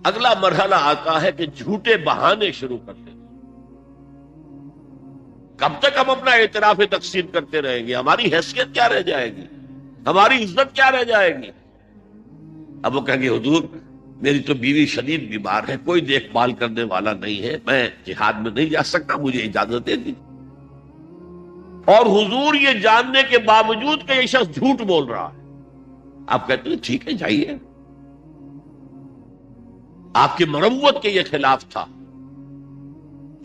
اگلا مرحلہ آتا ہے کہ جھوٹے بہانے شروع کرتے ہیں۔ کب تک ہم اپنا اعتراف تقصیر کرتے رہیں گے؟ ہماری حیثیت کیا رہ جائے گی؟ ہماری عزت کیا رہ جائے گی؟ اب وہ کہیں گے حضور میری تو بیوی شدید بیمار ہے، کوئی دیکھ بھال کرنے والا نہیں ہے، میں جہاد میں نہیں جا سکتا، مجھے اجازت دے دی۔ اور حضور یہ جاننے کے باوجود کہ یہ شخص جھوٹ بول رہا ہے، آپ کہتے ہیں ٹھیک ہے جائیے، آپ کی مروت کے یہ خلاف تھا،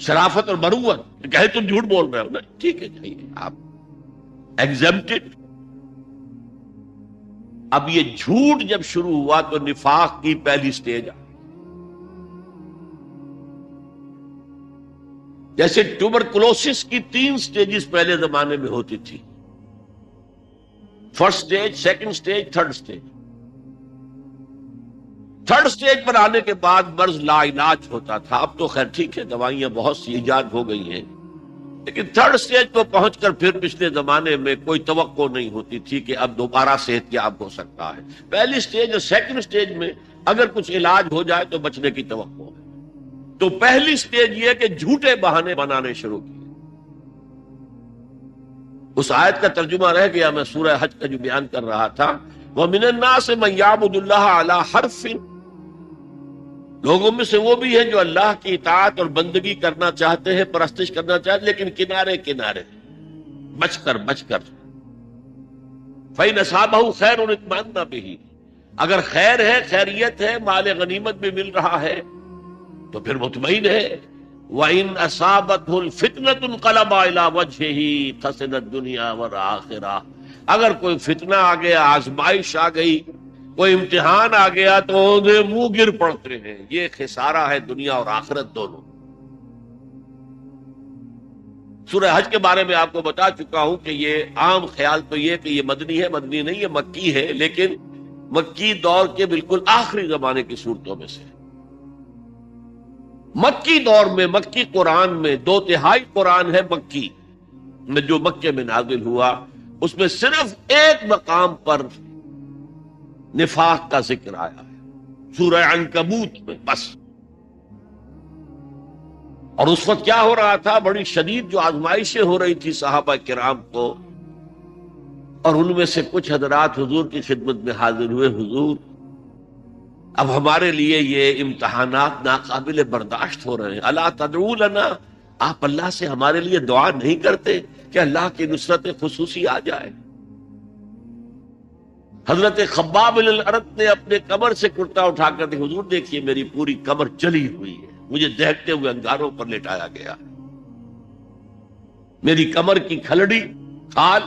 شرافت اور مروت، کہے تم جھوٹ بول رہے ہو نا، ٹھیک ہے جائیے، آپ ایگزمپٹڈ۔ اب یہ جھوٹ جب شروع ہوا تو نفاق کی پہلی سٹیج آئی۔ جیسے ٹوبرکلوسس کی 3 سٹیجز پہلے زمانے میں ہوتی تھی، first stage, second stage, third stage. Third stage پر آنے کے بعد مرض لا علاج ہوتا تھا، اب تو خیر ٹھیک ہے دوائیاں بہت سی ایجاد ہو گئی ہیں، لیکن تھرڈ سٹیج کو پہنچ کر پھر پچھلے زمانے میں کوئی توقع نہیں ہوتی تھی کہ اب دوبارہ صحت یاب ہو سکتا ہے۔ پہلی سٹیج اور سیکنڈ سٹیج میں اگر کچھ علاج ہو جائے تو بچنے کی توقع ہے۔ تو پہلی سٹیج یہ کہ جھوٹے بہانے بنانے شروع کیے۔ اس آیت کا ترجمہ رہ گیا، میں سورہ حج کا جو بیان کر رہا تھا، وَمِنَ النَّاسِ مَن يَعْبُدُ اللَّهَ عَلَى حَرْفٍ، لوگوں میں سے وہ بھی ہے جو اللہ کی اطاعت اور بندگی کرنا چاہتے ہیں، پرستش کرنا چاہتے ہیں، لیکن کنارے کنارے بچ کر فَإِنْ أَصَابَهُ خَيْرٌ اطْمَأَنَّ بِهِ، اگر خیر ہے، خیریت ہے، مال غنیمت بھی مل رہا ہے تو پھر مطمئن ہے۔ وَإِنْ أَصَابَتْهُ الْفِتْنَةُ انقلب إِلَى وَجْهِهِ خَسِرَ الدُّنْيَا وَالْآخِرَةَ، اگر کوئی فتنہ آ گیا، آزمائش آ گئی، کوئی امتحان آ گیا تو منہ گر پڑتے ہیں، یہ خسارہ ہے دنیا اور آخرت دونوں۔ سورہ حج کے بارے میں آپ کو بتا چکا ہوں کہ یہ عام خیال تو یہ کہ یہ مدنی ہے، مدنی نہیں، یہ مکی ہے، لیکن مکی دور کے بالکل آخری زمانے کی صورتوں میں سے۔ مکی دور میں، مکی قرآن میں 2/3 قرآن ہے مکی میں، جو مکے میں نازل ہوا، اس میں صرف ایک مقام پر نفاق کا ذکر آیا ہے، سورہ عنکبوت میں بس۔ اور اس وقت کیا ہو رہا تھا؟ بڑی شدید جو آزمائشیں ہو رہی تھی صحابہ کرام کو، اور ان میں سے کچھ حضرات حضور کی خدمت میں حاضر ہوئے، حضور اب ہمارے لیے یہ امتحانات ناقابل برداشت ہو رہے ہیں، الا تدعو لنا، آپ اللہ سے ہمارے لیے دعا نہیں کرتے کہ اللہ کی نصرت خصوصی آ جائے؟ حضرت خباب بن الارت نے اپنے کمر سے کرتا اٹھا کر دیکھا، حضور دیکھیے میری پوری کمر جلی ہوئی ہے، مجھے دہتے ہوئے انگاروں پر لٹایا گیا، میری کمر کی کھلڑی، کھال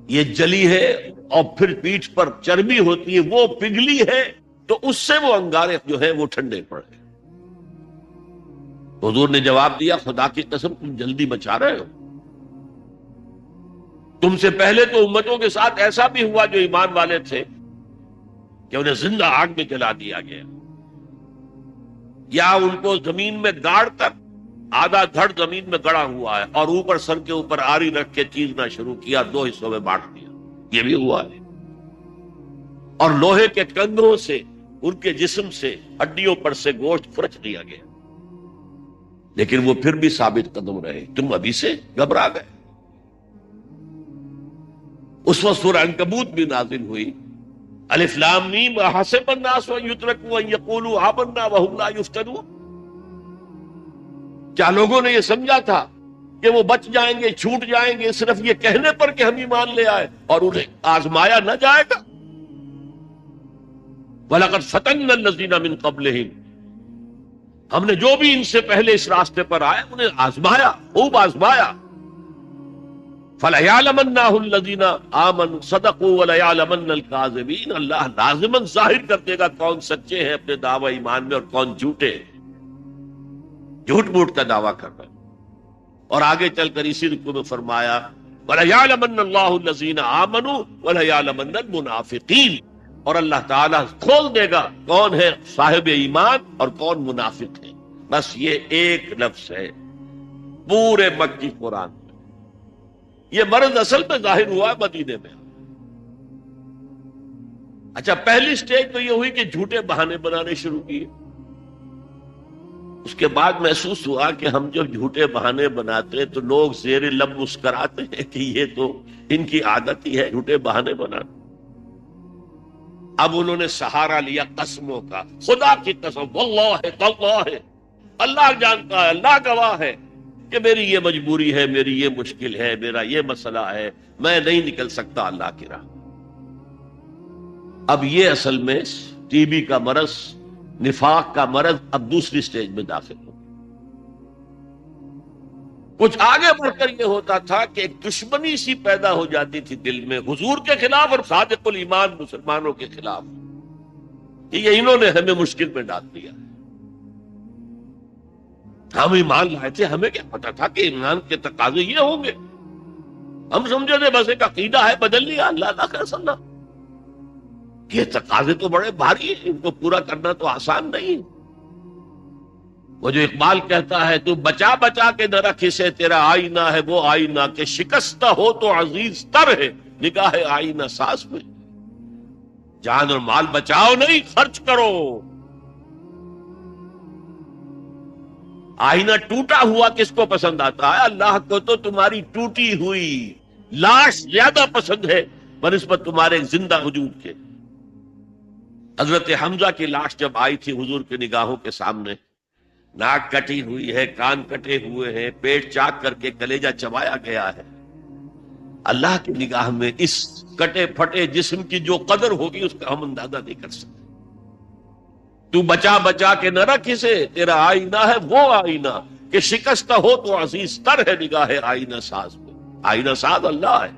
یہ جلی ہے، اور پھر پیٹھ پر چربی ہوتی ہے وہ پگھلی ہے، تو اس سے وہ انگارے جو ہیں وہ ٹھنڈے پڑے۔ حضور نے جواب دیا، خدا کی قسم تم جلدی بچا رہے ہو، تم سے پہلے تو امتوں کے ساتھ ایسا بھی ہوا جو ایمان والے تھے کہ انہیں زندہ آگ میں جلا دیا گیا، یا ان کو زمین میں گاڑ کر آدھا دھڑ زمین میں گڑا ہوا ہے اور اوپر سر کے اوپر آری رکھ کے چیرنا شروع کیا، 2 حصوں میں بانٹ دیا، یہ بھی ہوا ہے۔ اور لوہے کے کنگروں سے ان کے جسم سے، ہڈیوں پر سے گوشت کھرچ دیا گیا، لیکن وہ پھر بھی ثابت قدم رہے، تم ابھی سے گھبرا گئے۔ اس وقت سورہ عنکبوت بھی نازل ہوئی، الف لام میم احسب الناس ان یترکوا ان یقولوا آمنا وهم لا یفتنون، کیا لوگوں نے یہ سمجھا تھا کہ وہ بچ جائیں گے، چھوٹ جائیں گے صرف یہ کہنے پر کہ ہم ایمان لے آئے، اور انہیں آزمایا نہ جائے گا؟ وَلَقَدْ فَتَنَّا الَّذِينَ مِن قَبْلِهِمْ، ہم نے جو بھی ان سے پہلے اس راستے پر آئے انہیں آزمایا، خوب آزمایا۔ فَلَيَعْلَمَنَّهُ الَّذِينَ آمَنُوا صَدَقُوا وَلَيَعْلَمَنَّ الْكَاذِبِينَ، اللہ لازماً ظاہر کر دے گا کون سچے ہیں اپنے دعوی ایمان میں اور کون جھوٹے، جھوٹ موٹ کا دعویٰ کر رہے ہیں۔ اور آگے چل کر اسی رکوع میں فرمایا وَلَيَعْلَمَنَّ اللَّهُ الَّذِينَ آمَنُوا وَلَيَعْلَمَنَّ الْمُنَافِقِينَ، اور اللہ تعالیٰ کھول دے گا کون ہے صاحب ایمان اور کون منافق ہے۔ بس یہ ایک لفظ ہے پورے مکی قرآن میں۔ یہ مرض اصل میں ظاہر ہوا ہے مدینے میں۔ اچھا، پہلی سٹیج تو یہ ہوئی کہ جھوٹے بہانے بنانے شروع کیے، اس کے بعد محسوس ہوا کہ ہم جب جھوٹے بہانے بناتے ہیں تو لوگ زیر لب مسکراتے ہیں کہ یہ تو ان کی عادت ہی ہے جھوٹے بہانے بنانا۔ اب انہوں نے سہارا لیا قسموں کا، خدا کی قسم، واللہ تاللہ، اللہ جانتا ہے، اللہ گواہ ہے کہ میری یہ مجبوری ہے، میری یہ مشکل ہے، میرا یہ مسئلہ ہے، میں نہیں نکل سکتا اللہ کی راہ۔ اب یہ اصل میں ٹی بی کا مرض، نفاق کا مرض اب دوسری سٹیج میں داخل ہو۔ کچھ آگے بڑھ کر یہ ہوتا تھا کہ ایک دشمنی سی پیدا ہو جاتی تھی دل میں حضور کے خلاف اور صادق الایمان مسلمانوں کے خلاف، کہ یہ انہوں نے ہمیں مشکل میں ڈال دیا۔ ہم ایمان لائے تھے، ہمیں کیا پتا تھا کہ ایمان کے تقاضے یہ ہوں گے؟ ہم سمجھے تھے بس ایک عقیدہ ہے، بدل لیا اللہ کا فیصلہ۔ یہ تقاضے تو بڑے بھاری ہیں، ان کو پورا کرنا تو آسان نہیں۔ وہ جو اقبال کہتا ہے، تو بچا بچا کے نہ رکھ اسے، تیرا آئینہ ہے وہ آئینہ کہ شکستہ ہو تو عزیز تر ہے نگاہ آئینہ ساز میں۔ جان اور مال بچاؤ نہیں، خرچ کرو۔ آئینہ ٹوٹا ہوا کس کو پسند آتا ہے؟ اللہ کو تو تمہاری ٹوٹی ہوئی لاش زیادہ پسند ہے بنسبت تمہارے زندہ وجود کے۔ حضرت حمزہ کی لاش جب آئی تھی حضور کی نگاہوں کے سامنے، ناک کٹی ہوئی ہے، کان کٹے ہوئے ہیں، پیٹ چاک کر کے کلیجہ چبایا گیا ہے، اللہ کی نگاہ میں اس کٹے پھٹے جسم کی جو قدر ہوگی اس کا ہم اندازہ نہیں کر سکتے۔ تو بچا بچا کے نہ رکھ اسے، تیرا آئینہ ہے وہ آئینہ کہ شکستہ ہو تو عزیز تر ہے نگاہ آئینہ ساز میں۔ آئینہ ساز اللہ ہے۔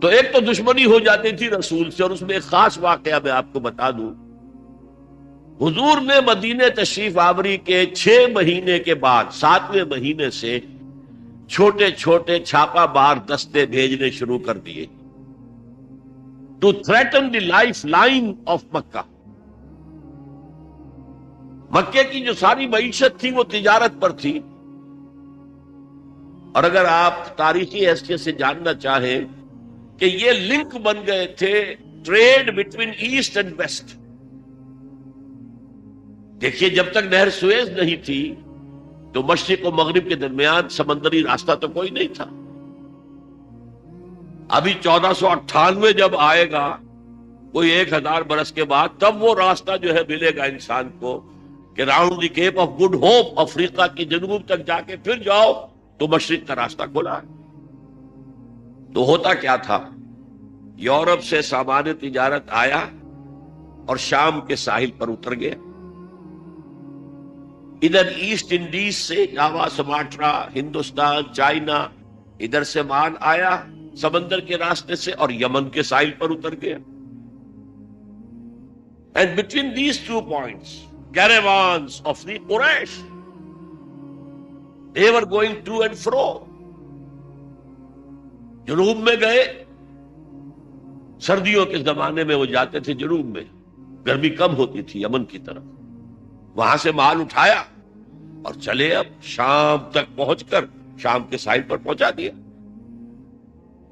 تو ایک تو دشمنی ہو جاتی تھی رسول سے، اور اس میں ایک خاص واقعہ میں آپ کو بتا دوں۔ حضور نے مدینہ تشریف آوری کے 6 مہینے کے بعد 7ویں مہینے سے چھوٹے چھوٹے چھاپا مار دستے بھیجنے شروع کر دیے to threaten the life line of Mecca. مکے کی جو ساری معیشت تھی وہ تجارت پر تھی، اور اگر آپ تاریخی حیثیت سے جاننا چاہیں کہ یہ لنک بن گئے تھے trade between east and west. دیکھیے جب تک نہر سویز نہیں تھی تو مشرق و مغرب کے درمیان سمندری راستہ تو کوئی نہیں تھا۔ ابھی 1498 جب آئے گا، کوئی 1000 برس کے بعد، تب وہ راستہ جو ہے ملے گا انسان کو کہ round the Cape of Good Hope, افریقہ کی جنوب تک جا کے پھر جاؤ تو مشرق کا راستہ کھلا ہے۔ تو ہوتا کیا تھا، یورپ سے سامان تجارت آیا اور شام کے ساحل پر اتر گیا۔ ادھر ایسٹ انڈیز سے جاوا، سماٹرا، ہندوستان، چائنا، ادھر سے مال آیا سمندر کے راستے سے اور یمن کے ساحل پر اتر گیا۔ And between these 2 points caravans of the Quraysh, they were going to and fro۔ جنوب میں گئے، سردیوں کے زمانے میں وہ جاتے تھے جنوب میں، گرمی کم ہوتی تھی یمن کی طرف، وہاں سے مال اٹھایا اور چلے اب شام تک پہنچ کر شام کے ساحل پر پہنچا دیا۔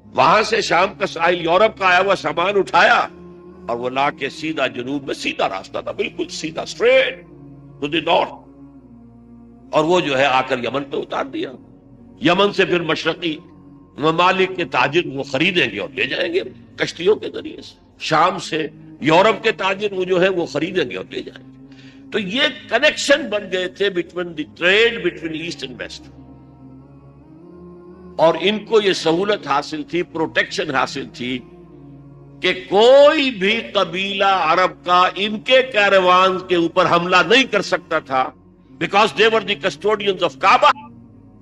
وہاں سے شام کا ساحل یورپ کا آیا ہوا سامان اٹھایا اور وہ لا کے سیدھا جنوب میں، سیدھا راستہ تھا، بالکل سیدھا، اسٹریٹ ٹو دی نارتھ، اور وہ جو ہے آ کر یمن پہ اتار دیا۔ یمن سے پھر مشرقی ممالک کے تاجر وہ خریدیں گے اور لے جائیں گے کشتیوں کے ذریعے سے، شام سے یورپ کے تاجر وہ جو ہے وہ خریدیں گے اور لے جائیں گے۔ تو یہ کنیکشن بن گئے تھے between the trade between east and west, اور ان کو یہ سہولت حاصل تھی، پروٹیکشن حاصل تھی کہ کوئی بھی قبیلہ عرب کا ان کے کیروان کے اوپر حملہ نہیں کر سکتا تھا، because they were the custodians of Kaaba,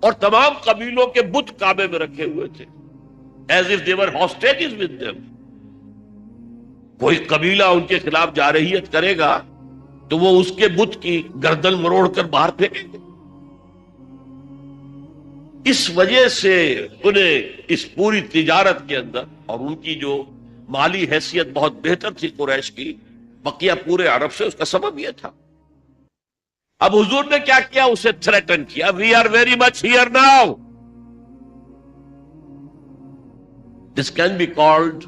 اور تمام قبیلوں کے بت کعبے میں رکھے ہوئے تھے، as if they were hostages with them. کوئی قبیلہ ان کے خلاف جارحیت کرے گا تو وہ اس کے بت کی گردن مروڑ کر باہر پھینکیں گے۔ اس وجہ سے انہیں اس پوری تجارت کے اندر، اور ان کی جو مالی حیثیت بہت بہتر تھی قریش کی، بقیہ پورے عرب سے، اس کا سبب یہ تھا۔ اب حضور نے کیا کیا؟ اسے تھریٹن کیا، we are very much here now, this can be called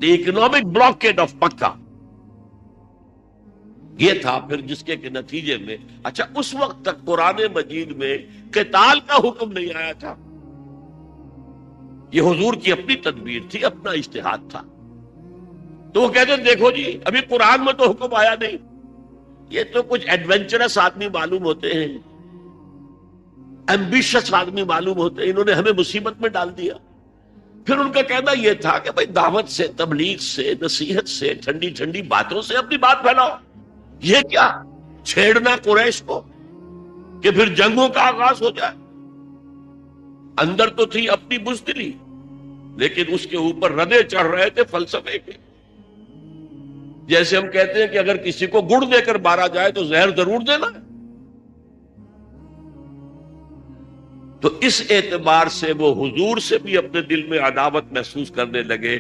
the economic blockade of Mecca. یہ تھا پھر جس کے نتیجے میں اچھا اس وقت تک قرآن مجید میں قتال کا حکم نہیں آیا تھا. یہ حضور کی اپنی تدبیر تھی، اپنا اجتہاد تھا. تو وہ کہتے ہیں دیکھو جی ابھی قرآن میں تو حکم آیا نہیں، یہ تو کچھ ایڈونچرس آدمی معلوم ہوتے ہیں، ایمبیشس آدمی معلوم ہوتے ہیں، انہوں نے ہمیں مصیبت میں ڈال دیا. پھر ان کا کہنا یہ تھا کہ بھائی دعوت سے، تبلیغ سے، نصیحت سے، ٹھنڈی ٹھنڈی باتوں سے اپنی بات پھیلاؤ. یہ کیا چھیڑنا قریش کو کہ پھر جنگوں کا آغاز ہو جائے. اندر تو تھی اپنی بزدلی، لیکن اس کے اوپر ردے چڑھ رہے تھے فلسفے کے. جیسے ہم کہتے ہیں کہ اگر کسی کو گڑ دے کر مارا جائے تو زہر ضرور دینا ہے. تو اس اعتبار سے وہ حضور سے بھی اپنے دل میں عداوت محسوس کرنے لگے.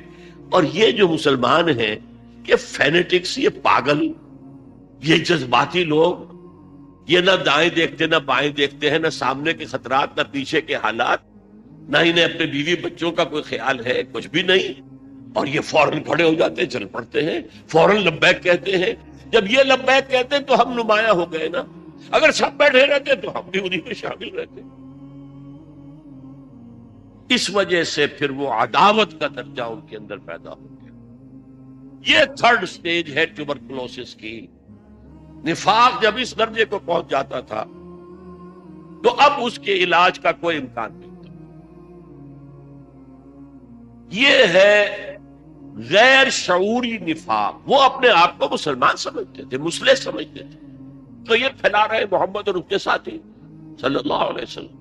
اور یہ جو مسلمان ہیں کہ فینیٹکس، یہ پاگل، یہ جذباتی لوگ، یہ نہ دائیں دیکھتے نہ بائیں دیکھتے ہیں، نہ سامنے کے خطرات نہ پیچھے کے حالات، نہ انہیں اپنے بیوی بچوں کا کوئی خیال ہے، کچھ بھی نہیں. اور یہ فوراً کھڑے ہو جاتے ہیں، چل پڑتے ہیں، فوراً لبیک کہتے ہیں. جب یہ لبیک کہتے ہیں تو ہم نمایاں ہو گئے نا. اگر سب بیٹھے رہتے تو ہم بھی انہیں میں شامل رہتے. اس وجہ سے پھر وہ عداوت کا درجہ ان کے اندر پیدا ہو گیا. یہ تھرڈ سٹیج ہے ٹیوبرکلوسس کی. نفاق جب اس درجے کو پہنچ جاتا تھا تو اب اس کے علاج کا کوئی امکان نہیں تھا. یہ ہے غیر شعوری نفاق. وہ اپنے آپ کو مسلمان سمجھتے تھے، مسلح سمجھتے تھے، تو یہ پھیلا رہے محمد اور اس کے ساتھی صلی اللہ علیہ وسلم.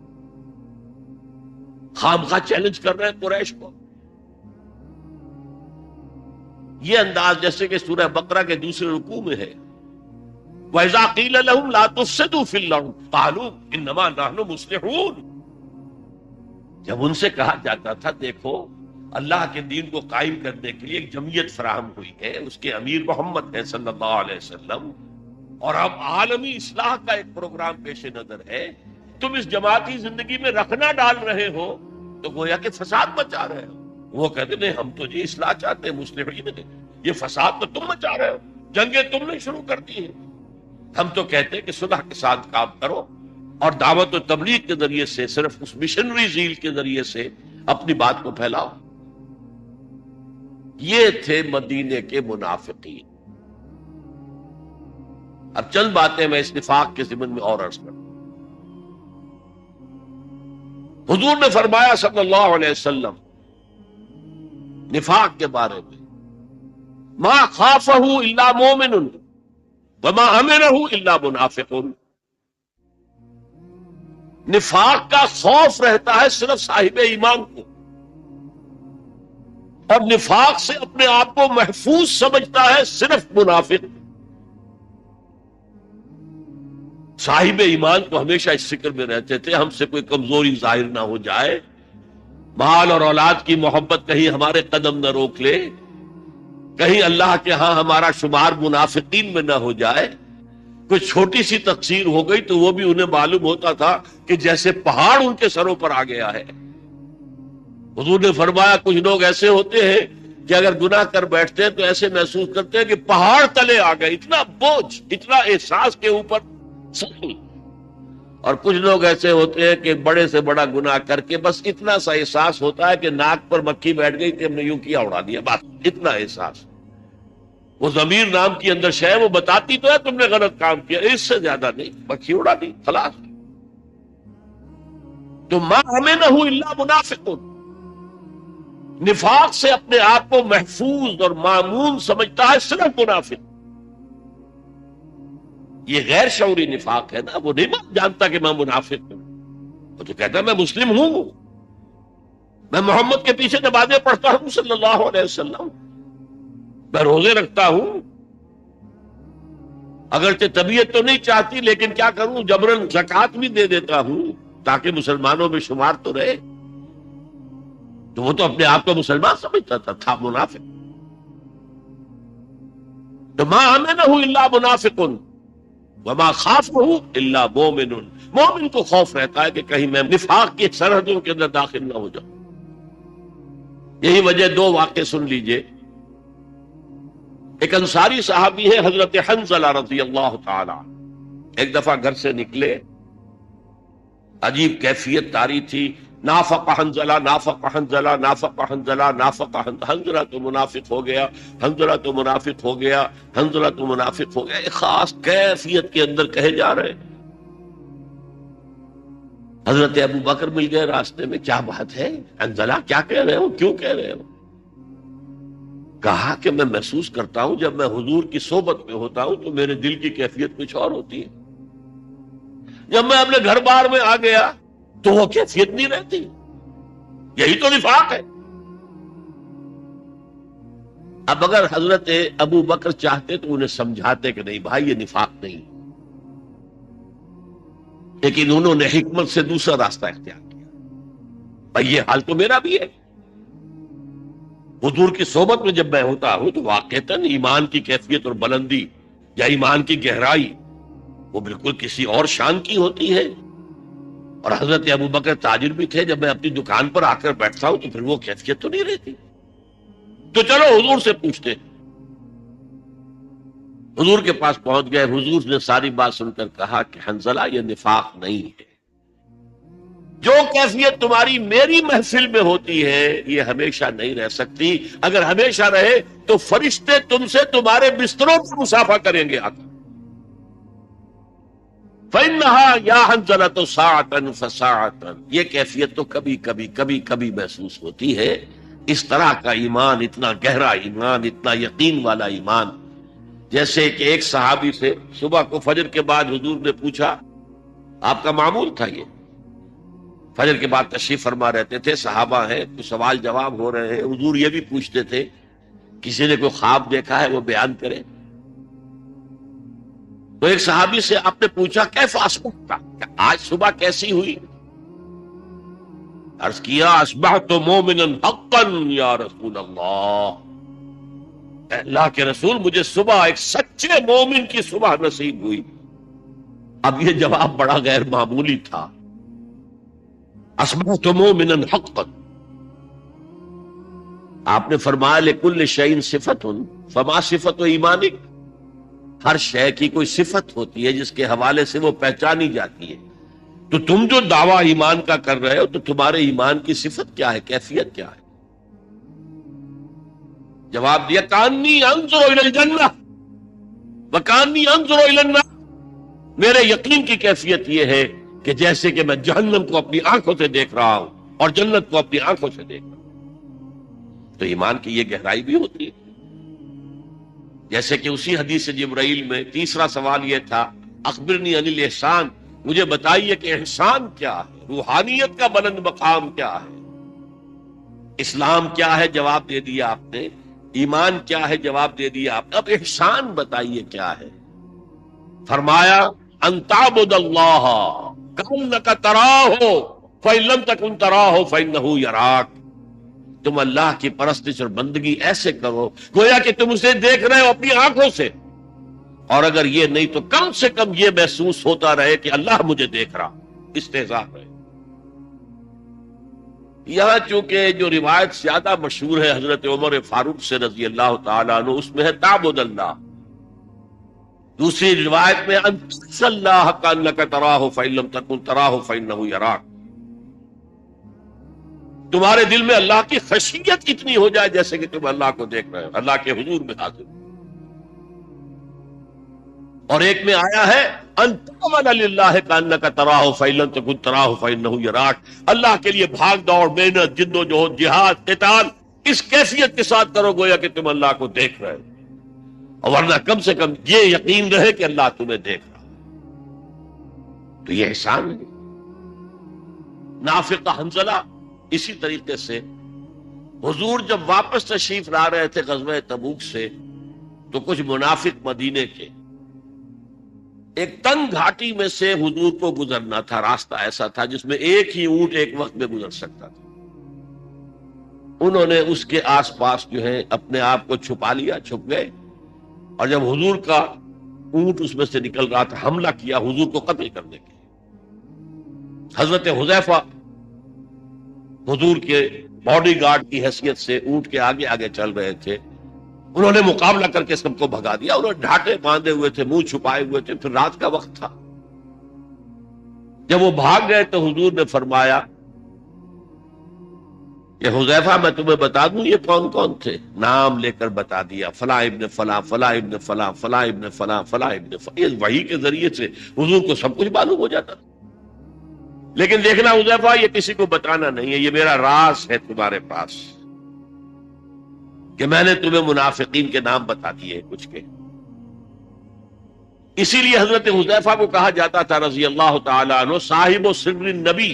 خامخواہ چیلنج کر رہے ہیں قریش کو. یہ انداز جیسے کہ سورہ بقرہ کے دوسرے رکوع میں ہے، وَإِذَا قِيلَ لَهُمْ لَا تُفْسِدُوا فِي الْأَرْضِ قَالُوا إِنَّمَا نَحْنُ مُصْلِحُونَ. جب ان سے کہا جاتا تھا دیکھو اللہ کے دین کو قائم کرنے کے لیے ایک جمعیت فراہم ہوئی ہے، اس کے امیر محمد ہیں صلی اللہ علیہ وسلم، اور اب عالمی اصلاح کا ایک پروگرام پیش نظر ہے، تم اس جماعتی زندگی میں رکھنا ڈال رہے ہو تو گویا کہ فساد مچا رہے ہو. وہ کہتے نہیں ہم تو جی اصلاح چاہتے ہیں، مصلحین ہیں، یہ فساد تو تم مچا رہے ہو، جنگیں تم نے شروع کر دی ہیں. ہم تو کہتے ہیں کہ صلح کے ساتھ کام کرو اور دعوت و تبلیغ کے ذریعے سے، صرف اس مشنری زیل کے ذریعے سے اپنی بات کو پھیلاؤ. یہ تھے مدینے کے منافقین. اب چند باتیں میں اس نفاق کے ضمن میں اور عرض کروں. حضور نے فرمایا صلی اللہ علیہ وسلم نفاق کے بارے میں، ما خافہ الا مومن وما امنہ الا منافق. نفاق کا خوف رہتا ہے صرف صاحب ایمان کو، اور نفاق سے اپنے آپ کو محفوظ سمجھتا ہے صرف منافق. صاحب ایمان کو ہمیشہ اس فکر میں رہتے تھے ہم سے کوئی کمزوری ظاہر نہ ہو جائے، مال اور اولاد کی محبت کہیں ہمارے قدم نہ روک لے، کہیں اللہ کے ہاں ہمارا شمار منافقین میں نہ ہو جائے. کوئی چھوٹی سی تقصیر ہو گئی تو وہ بھی انہیں معلوم ہوتا تھا کہ جیسے پہاڑ ان کے سروں پر آ گیا ہے. حضور نے فرمایا کچھ لوگ ایسے ہوتے ہیں کہ اگر گناہ کر بیٹھتے ہیں تو ایسے محسوس کرتے ہیں کہ پہاڑ تلے آ گئے، اتنا بوجھ، اتنا احساس کے اوپر سخی. اور کچھ لوگ ایسے ہوتے ہیں کہ بڑے سے بڑا گناہ کر کے بس اتنا سا احساس ہوتا ہے کہ ناک پر مکھی بیٹھ گئی کہ ہم نے یوں کیا اڑا دیا، بس اتنا احساس. وہ ضمیر نام کی اندر شے وہ بتاتی تو ہے تم نے غلط کام کیا، اس سے زیادہ نہیں، مکھی اڑا دی خلاص. تو ما امنہ الا منافق. نفاق سے اپنے آپ کو محفوظ اور مامون سمجھتا ہے صرف منافق. یہ غیر شعوری نفاق ہے نا. وہ نہیں جانتا کہ میں منافق ہوں، وہ تو کہتا ہے میں مسلم ہوں، میں محمد کے پیچھے نمازیں پڑھتا ہوں صلی اللہ علیہ وسلم، میں روزے رکھتا ہوں، اگرچہ طبیعت تو نہیں چاہتی لیکن کیا کروں جبرن زکوٰۃ بھی دے دیتا ہوں تاکہ مسلمانوں میں شمار تو رہے. تو وہ تو اپنے آپ کو مسلمان سمجھتا تھا منافق. تو ما امنہ الا منافق وما خافہ الا مومن. مومن کو خوف رہتا ہے کہ کہیں میں نفاق کی سرحدوں کے اندر داخل نہ ہو جاؤں. یہی وجہ دو واقعے سن لیجئے. ایک انصاری صحابی ہے حضرت حنظلہ رضی اللہ تعالی عنہ، ایک دفعہ گھر سے نکلے، عجیب کیفیت طاری تھی، نافق حنظلہ نافق حنظلہ نافق حنظلہ نافق حنظلہ تو منافق ہو گیا، حنظلہ تو منافق ہو گیا، حنظلہ تو منافق ہو گیا، ایک خاص کیفیت کے اندر کہے جا رہے ہیں۔ حضرت ابو بکر مل گئے راستے میں، کیا بات ہے حنظلہ، کیا کہہ رہے ہو، کیوں کہہ رہے ہو؟ کہا کہ میں محسوس کرتا ہوں جب میں حضور کی صحبت میں ہوتا ہوں تو میرے دل کی کیفیت کچھ اور ہوتی ہے، جب میں اپنے گھر بار میں آ گیا تو وہ کیفیت نہیں رہتی، یہی تو نفاق ہے۔ اب اگر حضرت ابو بکر چاہتے تو انہیں سمجھاتے کہ نہیں بھائی یہ نفاق نہیں، لیکن انہوں نے حکمت سے دوسرا راستہ اختیار کیا، بھائی یہ حال تو میرا بھی ہے، حضور کی صحبت میں جب میں ہوتا ہوں تو واقعتاً ایمان کی کیفیت اور بلندی یا ایمان کی گہرائی وہ بالکل کسی اور شان کی ہوتی ہے۔ اور حضرت ابو بکر تاجر بھی تھے، جب میں اپنی دکان پر آ کر بیٹھتا ہوں تو پھر وہ کیفیت تو نہیں رہتی، تو چلو حضور سے پوچھتے۔ حضور کے پاس پہنچ گئے، حضور نے ساری بات سن کر کہا کہ حنظلہ یہ نفاق نہیں ہے، جو کیفیت تمہاری میری محفل میں ہوتی ہے یہ ہمیشہ نہیں رہ سکتی، اگر ہمیشہ رہے تو فرشتے تم سے تمہارے بستروں پر مسافہ کریں گے آقا۔ فَإِنَّهَا يَا حَنْظَلَةُ سَاعَةً فَسَاعَةً، یہ کیفیت تو کبھی کبھی محسوس ہوتی ہے۔ اس طرح کا ایمان، اتنا گہرا ایمان، اتنا یقین والا ایمان، جیسے کہ ایک صحابی سے صبح کو فجر کے بعد حضور نے پوچھا، آپ کا معمول تھا یہ، فجر کے بعد تشریف فرما رہتے تھے، صحابہ ہیں، کچھ سوال جواب ہو رہے ہیں، حضور یہ بھی پوچھتے تھے کسی نے کوئی خواب دیکھا ہے وہ بیان کرے۔ تو ایک صحابی سے آپ نے پوچھا کیف اصبحت، آج صبح کیسی ہوئی؟ عرض کیا اصبحت مومنا حقا یا رسول اللہ، اے اللہ کے رسول مجھے صبح ایک سچے مومن کی صبح نصیب ہوئی۔ اب یہ جواب بڑا غیر معمولی تھا، اصبحت مومنا حقا۔ آپ نے فرمایا لکل شیء صفت فما صفت ایمانک، ہر شے کی کوئی صفت ہوتی ہے جس کے حوالے سے وہ پہچانی جاتی ہے، تو تم جو دعویٰ ایمان کا کر رہے ہو تو تمہارے ایمان کی صفت کیا ہے، کیفیت کیا ہے؟ جواب دیا کانی انظر الی الجنہ وکانی انظر الی النار، میرے یقین کی کیفیت یہ ہے کہ جیسے کہ میں جہنم کو اپنی آنکھوں سے دیکھ رہا ہوں اور جنت کو اپنی آنکھوں سے دیکھ رہا ہوں۔ تو ایمان کی یہ گہرائی بھی ہوتی ہے۔ جیسے کہ اسی حدیث جبرائیل میں تیسرا سوال یہ تھا اخبرنی عن الاحسان، مجھے بتائیے کہ احسان کیا ہے، روحانیت کا بلند مقام کیا ہے، اسلام کیا ہے، جواب دے دیا آپ نے، ایمان کیا ہے، جواب دے دیا آپ نے، اب احسان بتائیے کیا ہے؟ فرمایا ان تعبد اللہ کأنک تراہ فإن لم تکن تراہ فإنہ یراک، تم اللہ کی پرستش اور بندگی ایسے کرو گویا کہ تم اسے دیکھ رہے ہو اپنی آنکھوں سے، اور اگر یہ نہیں تو کم سے کم یہ محسوس ہوتا رہے کہ اللہ مجھے دیکھ رہا، استحضاء رہے۔ یہاں چونکہ جو روایت زیادہ مشہور ہے حضرت عمر فاروق سے رضی اللہ تعالیٰ عنہ، اس میں ہے تعبد اللہ، دوسری روایت میں ان تعبد اللہ کأنک تراہ فإن لم تکن تراہ فإنہ یراک، تمہارے دل میں اللہ کی خشیت اتنی ہو جائے جیسے کہ تم اللہ کو دیکھ رہے ہو، اللہ کے حضور میں حاضر ہو۔ اور ایک میں آیا ہے ان تعمل للہ کأنک تراہ فإن لم تکن تراہ فإنہ یراک، اللہ کے لیے بھاگ دوڑ، محنت، جد و جہد، جہاد، قتال اس کیفیت کے ساتھ کرو گویا کہ تم اللہ کو دیکھ رہے ہو، اور ورنہ کم سے کم یہ یقین رہے کہ اللہ تمہیں دیکھ رہا۔ تو یہ احسان ہے۔ نافق حنظلہ اسی طریقے سے حضور جب واپس تشریف لا رہے تھے غزوہ تبوک سے تو کچھ منافق مدینے کے ایک تنگ گھاٹی میں سے حضور کو گزرنا تھا، راستہ ایسا تھا جس میں ایک ہی اونٹ ایک وقت میں گزر سکتا تھا، انہوں نے اس کے آس پاس جو ہے اپنے آپ کو چھپا لیا، چھپ گئے، اور جب حضور کا اونٹ اس میں سے نکل رہا تھا حملہ کیا حضور کو قتل کرنے کے لیے۔ حضرت حذیفہ حضور کے باڈی گارڈ کی حیثیت سے اونٹ کے آگے آگے چل رہے تھے، انہوں نے مقابلہ کر کے سب کو بھگا دیا. انہوں نے ڈھاٹے باندھے ہوئے تھے, منہ چھپائے ہوئے تھے. پھر رات کا وقت تھا. جب وہ بھاگ گئے تو حضور نے فرمایا کہ حذیفہ میں تمہیں بتا دوں یہ کون کون تھے؟ نام لے کر بتا دیا, فلاں ابن فلاں, فلاں ابن فلاں, فلاں ابن فلاں, فلاں ابن فلاں. یہ وحی کے ذریعے سے حضور کو سب کچھ معلوم ہو جاتا تھا. لیکن دیکھنا حذیفہ, یہ کسی کو بتانا نہیں ہے, یہ میرا راز ہے تمہارے پاس کہ میں نے تمہیں منافقین کے نام بتا دیے کچھ کے. اسی لیے حضرت حذیفہ کو کہا جاتا تھا رضی اللہ تعالی عنہ صاحب و سر النبی,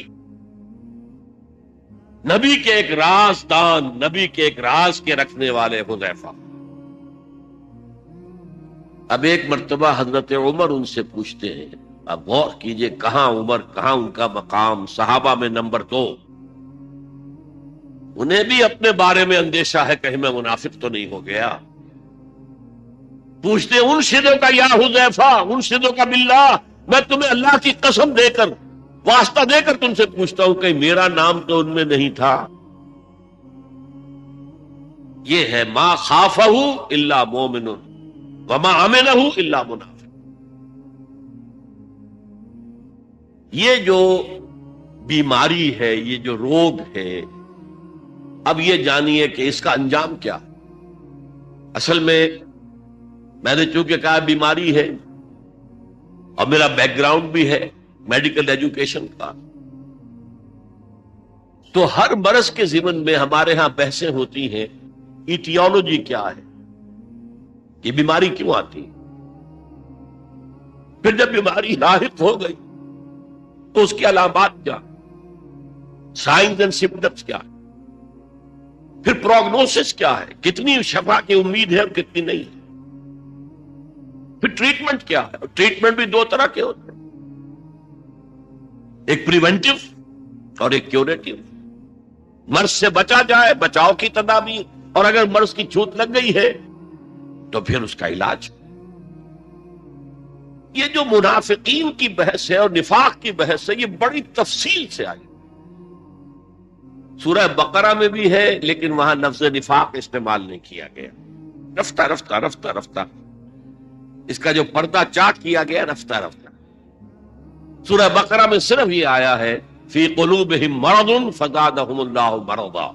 نبی کے ایک راز دان, نبی کے ایک راز کے رکھنے والے حذیفہ. اب ایک مرتبہ حضرت عمر ان سے پوچھتے ہیں, اب غور کیجئے کہاں عمر, کہاں ان کا مقام, صحابہ میں نمبر 2. انہیں بھی اپنے بارے میں اندیشہ ہے کہیں میں منافق تو نہیں ہو گیا. پوچھتے ان شدوں کا یا حذیفہ, ان شدوں کا باللہ, میں تمہیں اللہ کی قسم دے کر, واسطہ دے کر تم سے پوچھتا ہوں کہ میرا نام تو ان میں نہیں تھا. یہ ہے ما خافہ الا مومن وما امنہ الا منافق. یہ جو بیماری ہے, یہ جو روگ ہے, اب یہ جانیے کہ اس کا انجام کیا. اصل میں نے چونکہ کہا بیماری ہے اور میرا بیک گراؤنڈ بھی ہے میڈیکل ایجوکیشن کا, تو ہر مرض کے ضمن میں ہمارے ہاں بحثیں ہوتی ہیں ایٹیولوجی کیا ہے, یہ بیماری کیوں آتی. پھر جب بیماری لاحق ہو گئی تو اس کی علامات کیا, سائنز اینڈ سمپٹمز کیا ہے, پھر پروگنوسس کیا ہے, کتنی شفا کی امید ہے اور کتنی نہیں ہے, پھر ٹریٹمنٹ کیا ہے. ٹریٹمنٹ بھی 2 طرح کے ہوتے ہیں, ایک پریونٹیو اور ایک کیوریٹیو. مرض سے بچا جائے, بچاؤ کی تدابیر, اور اگر مرض کی چھوت لگ گئی ہے تو پھر اس کا علاج. یہ جو منافقین کی بحث ہے اور نفاق کی بحث ہے, یہ بڑی تفصیل سے آئی. سورہ بقرہ میں بھی ہے لیکن وہاں لفظ نفاق استعمال نہیں کیا گیا. رفتہ رفتہ رفتہ رفتہ اس کا جو پردہ چاک کیا گیا رفتہ رفتہ. سورہ بقرہ میں صرف یہ آیا ہے فی قلوبہم مرض فزادہم اللہ مرضا.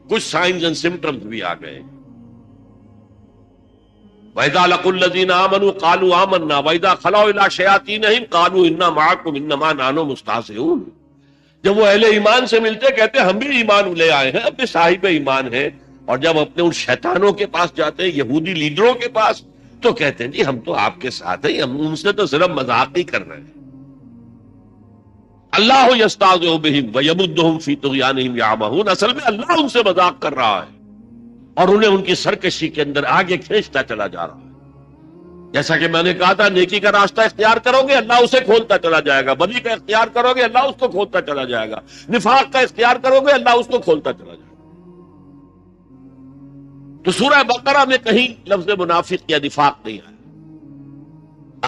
کچھ سائنز اینڈ سمپٹمز بھی آ گئے. وَإِذَا لَقُوا الَّذِينَ آمَنُوا قَالُوا آمَنَّا وَإِذَا خَلَوْا إِلَىٰ شَيَاطِينِهِمْ قَالُوا إِنَّا مَعَكُمْ إِنَّمَا نَحْنُ مُسْتَهْزِئُونَ. جب وہ اہل ایمان سے ملتے کہتے ہم بھی ایمان لے آئے ہیں, ہم بھی صاحب ایمان ہیں, اور جب اپنے ان شیطانوں کے پاس جاتے ہیں, یہودی لیڈروں کے پاس, تو کہتے ہیں جی ہم تو آپ کے ساتھ ہیں, ہم ان سے تو صرف مذاق ہی کر رہے ہیں. اللہ یستہزئ بہم ویمدہم فی طغیانہم یعمہون. اصل میں اللہ ان سے مذاق کر رہا ہے اور انہیں ان کی سرکشی کے اندر آگے کھینچتا چلا جا رہا ہے. جیسا کہ میں نے کہا تھا, نیکی کا راستہ اختیار کرو گے اللہ اسے کھولتا چلا جائے گا, بدی کا اختیار کرو گے اللہ اس کو کھولتا چلا جائے گا, نفاق کا اختیار کرو گے اللہ اس کو کھولتا چلا جائے گا. تو سورہ بقرہ میں کہیں لفظ منافق یا نفاق نہیں آیا.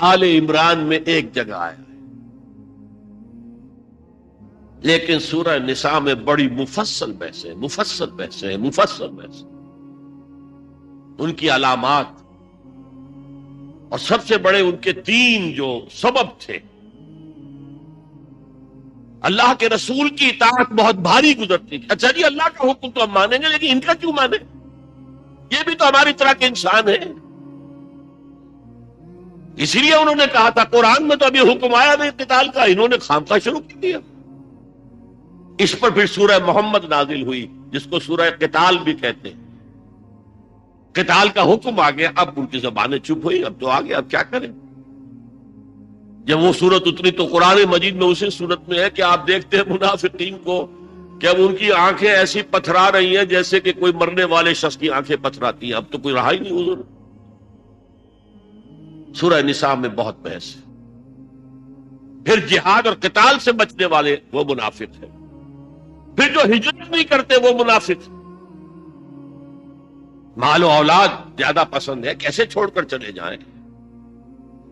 آل عمران میں ایک جگہ آیا ہے, لیکن سورہ نساء میں بڑی مفصل بحثیں ان کی علامات, اور سب سے بڑے ان کے 3 جو سبب تھے. اللہ کے رسول کی اطاعت بہت بھاری گزرتی تھی. اچھا جی اللہ کا حکم تو ہم مانیں گے لیکن ان کا کیوں مانیں, یہ بھی تو ہماری طرح کے انسان ہیں. اسی لیے انہوں نے کہا تھا قرآن میں تو ابھی حکم آیا نہیں قتال کا, انہوں نے خامخواہ شروع کر دیا. اس پر پھر سورہ محمد نازل ہوئی جس کو سورہ قتال بھی کہتے ہیں. قتال کا حکم آ گیا, اب ان کی زبانیں چپ ہوئی, اب تو آ گیا, اب کیا کریں. جب وہ سورت اتری تو قرآن مجید میں اسی سورت میں ہے کہ آپ دیکھتے ہیں منافقین کو کہ اب ان کی آنکھیں ایسی پتھرا رہی ہیں جیسے کہ کوئی مرنے والے شخص کی آنکھیں پتھراتی ہیں. اب تو کوئی رہا ہی نہیں حضور. سورہ نساء میں بہت بحث ہے. پھر جہاد اور قتال سے بچنے والے وہ منافق ہیں. پھر جو ہجرت نہیں کرتے وہ منافق. مال و اولاد زیادہ پسند ہے, کیسے چھوڑ کر چلے جائیں.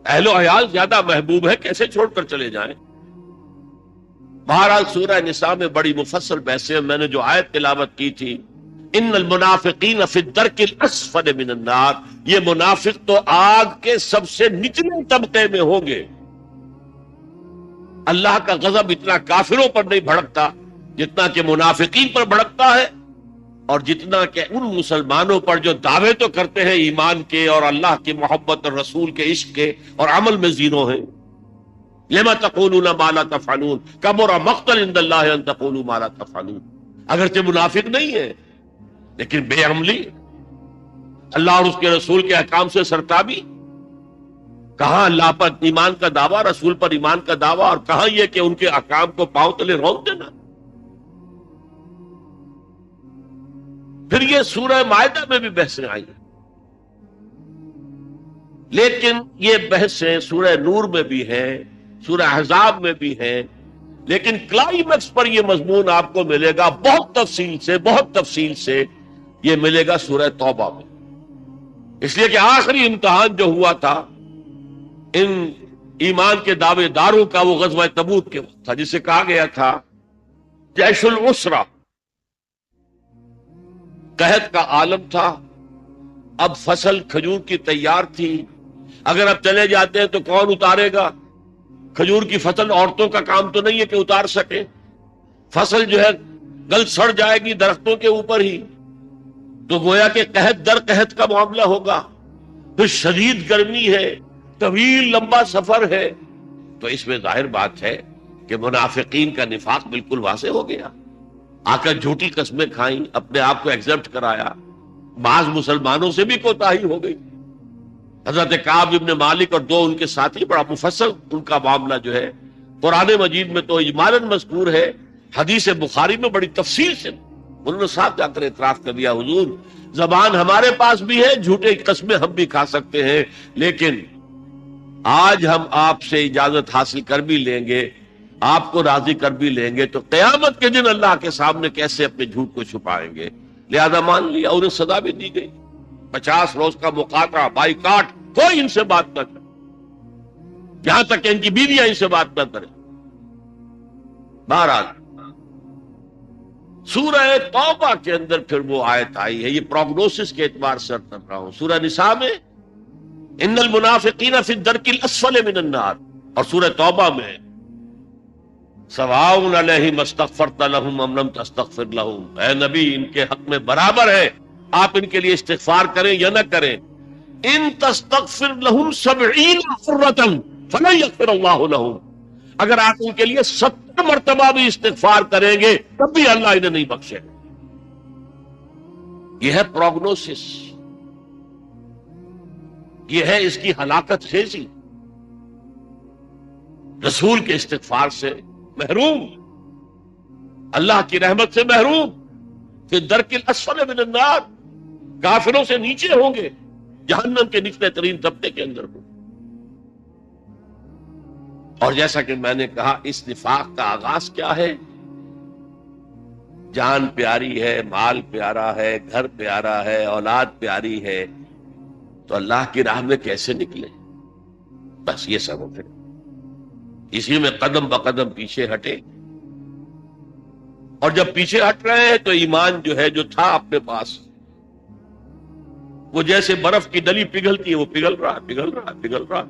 اہل و عیال زیادہ محبوب ہے, کیسے چھوڑ کر چلے جائیں. بہرحال سورہ نساء میں بڑی مفصل بحثیں. میں نے جو آیت تلاوت کی تھی ان المنافقین فی الدرک الاسفل من النار، یہ منافق تو آگ کے سب سے نچلے طبقے میں ہوں گے۔ اللہ کا غضب اتنا کافروں پر نہیں بھڑکتا جتنا کہ منافقین پر بھڑکتا ہے، اور جتنا کہ ان مسلمانوں پر جو دعوے تو کرتے ہیں ایمان کے اور اللہ کی محبت اور رسول کے عشق کے اور عمل میں زیرو ہیں۔ لما تقولون ما لا تفعلون کبر مقتا عند اللہ ان تقولوا ما لا تفعلون، اگرچہ منافق نہیں ہے لیکن بے عملی، اللہ اور اس کے رسول کے احکام سے سرتابی، کہاں اللہ پر ایمان کا دعویٰ، رسول پر ایمان کا دعویٰ، اور کہاں یہ کہ ان کے احکام کو پاؤں تلے رونق دینا۔ پھر یہ سورہ مائدہ میں بھی بحثیں آئی، لیکن یہ بحثیں سورہ نور میں بھی ہیں، سورہ احزاب میں بھی ہیں، لیکن کلائمیکس پر یہ مضمون آپ کو ملے گا بہت تفصیل سے یہ ملے گا سورہ توبہ میں، اس لیے کہ آخری امتحان جو ہوا تھا ان ایمان کے دعوے داروں کا وہ غزوہ تبوک کے وقت تھا، جسے کہا گیا تھا جیش العسرہ، قحط کا عالم تھا، اب فصل کھجور کی تیار تھی، اگر اب چلے جاتے ہیں تو کون اتارے گا؟ کھجور کی فصل عورتوں کا کام تو نہیں ہے کہ اتار سکے، فصل جو ہے گل سڑ جائے گی درختوں کے اوپر ہی، تو گویا کہ قحط در قحط کا معاملہ ہوگا، پھر شدید گرمی ہے، طویل لمبا سفر ہے، تو اس میں ظاہر بات ہے کہ منافقین کا نفاق بالکل واضح ہو گیا، آ کر جھوٹی قسمیں کھائیں، اپنے آپ کو ایگزپٹ کرایا، بعض مسلمانوں سے بھی کوتاہی ہو گئی، حضرت کعب ابن مالک اور دو ان کے ساتھی، بڑا مفصل ان کا معاملہ جو ہے قرآن مجید میں تو اجمالاً مذکور ہے، حدیث بخاری میں بڑی تفصیل سے انہوں نے صاحب جا کر اعتراف کر دیا، حضور زبان ہمارے پاس بھی ہے، جھوٹے قسمیں ہم بھی کھا سکتے ہیں، لیکن آج ہم آپ سے اجازت حاصل کر بھی لیں گے، آپ کو راضی کر بھی لیں گے، تو قیامت کے دن اللہ کے سامنے کیسے اپنے جھوٹ کو چھپائیں گے؟ لہذا مان لیا، انہیں سزا بھی دی گئی، 50 روز کا مقاطعہ، بائیکاٹ، کوئی ان سے بات نہ کرے، یہاں تک کہ ان کی بیویاں ان سے بات نہ کریں۔ بہرحال سورہ توبہ کے اندر پھر وہ آیت آئی ہے، یہ پروگنوسس کے اعتبار سے کر رہا ہوں، سورہ نساء میں ان المنافقین فی الدرک الاسفل من النار، اور سورہ توبہ میں سواء علیہم استغفرت لہم ام لم تستغفر لہم، اے نبی ان کے حق میں برابر ہے آپ ان کے لیے استغفار کریں یا نہ کریں، ان تستغفر لہم 70 مرۃ فلن یغفر اللہ لہم، اگر آپ ان کے لیے 70 مرتبہ بھی استغفار کریں گے تب بھی اللہ انہیں نہیں بخشے۔ یہ ہے پروگنوسس، یہ ہے اس کی ہلاکت خیزی، رسول کے استغفار سے محروم، اللہ کی رحمت سے محروم، پھر درک الاسفل من النار، کافروں سے نیچے ہوں گے، جہنم کے نچلے ترین طبقے کے اندر ہوں۔ اور جیسا کہ میں نے کہا اس نفاق کا آغاز کیا ہے؟ جان پیاری ہے، مال پیارا ہے، گھر پیارا ہے، اولاد پیاری ہے، تو اللہ کی راہ میں کیسے نکلے؟ بس یہ سبب ہے، اسی میں قدم بقدم پیچھے ہٹے، اور جب پیچھے ہٹ رہے ہیں تو ایمان جو ہے جو تھا اپنے پاس، وہ جیسے برف کی ڈلی پگھلتی ہے، وہ پگھل رہا،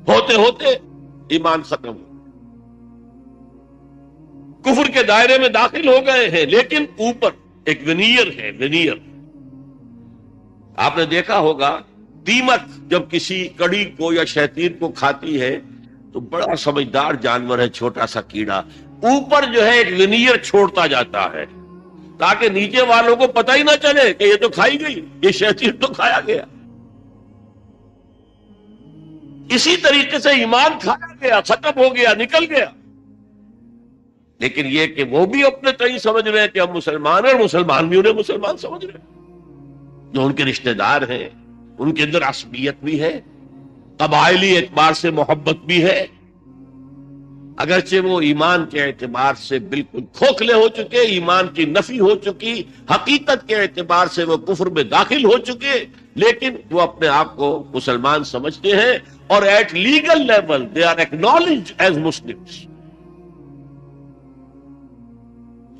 ہوتے ہوتے ایمان ختم ہو، کفر کے دائرے میں داخل ہو گئے ہیں، لیکن اوپر ایک ونیئر ہے، ونیئر۔ آپ نے دیکھا ہوگا دیمک جب کسی کڑی کو یا شیطین کو کھاتی ہے تو بڑا سمجھدار جانور ہے، چھوٹا سا کیڑا، اوپر جو ہے ایک ونیئر چھوڑتا جاتا ہے تاکہ نیچے والوں کو پتہ ہی نہ چلے کہ یہ تو کھائی گئی، یہ شیطین تو کھایا گیا۔ اسی طریقے سے ایمان کھایا گیا، ختم ہو گیا، نکل گیا، لیکن یہ کہ وہ بھی اپنے تئیں سمجھ رہے ہیں کہ ہم مسلمان ہیں، اور مسلمان بھی انہیں مسلمان سمجھ رہے ہیں، جو ان کے رشتہ دار ہیں، ان کے اندر عصبیت بھی ہے، قبائلی اعتبار سے محبت بھی ہے، اگرچہ وہ ایمان کے اعتبار سے بالکل کھوکھلے ہو چکے، ایمان کی نفی ہو چکی، حقیقت کے اعتبار سے وہ کفر میں داخل ہو چکے، لیکن وہ اپنے آپ کو مسلمان سمجھتے ہیں، اور at legal level they are acknowledged as Muslims.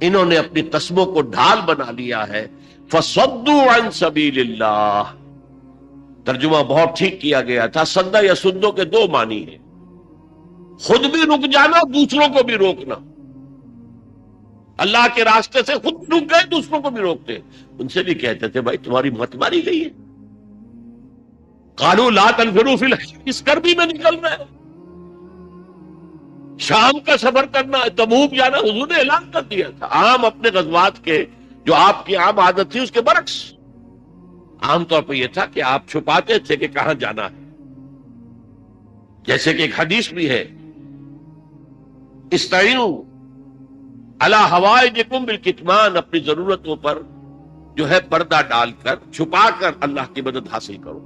انہوں نے اپنی قسموں کو ڈھال بنا لیا ہے. فصدوا عن سبیل اللہ. ترجمہ بہت ٹھیک کیا گیا تھا. سدا یا سدو کے دو معنی ہیں، خود بھی رک جانا، دوسروں کو بھی روکنا. اللہ کے راستے سے خود رک گئے، دوسروں کو بھی روکتے. ان سے بھی کہتے تھے بھائی تمہاری مت ماری گئی ہے. قالوا لا تنفروا فی الحر، اس گرمی میں نکل رہے ہیں. شام کا سفر کرنا، تبوک جانا، حضور نے اعلان کر دیا تھا. عام اپنے غزوات کے جو آپ کی عام عادت تھی اس کے برعکس عام طور پہ یہ تھا کہ آپ چھپاتے تھے کہ کہاں جانا ہے. جیسے کہ ایک حدیث بھی ہے، استعینوا علی حوائجکم بالکتمان، اپنی ضرورتوں پر جو ہے پردہ ڈال کر چھپا کر اللہ کی مدد حاصل کرو.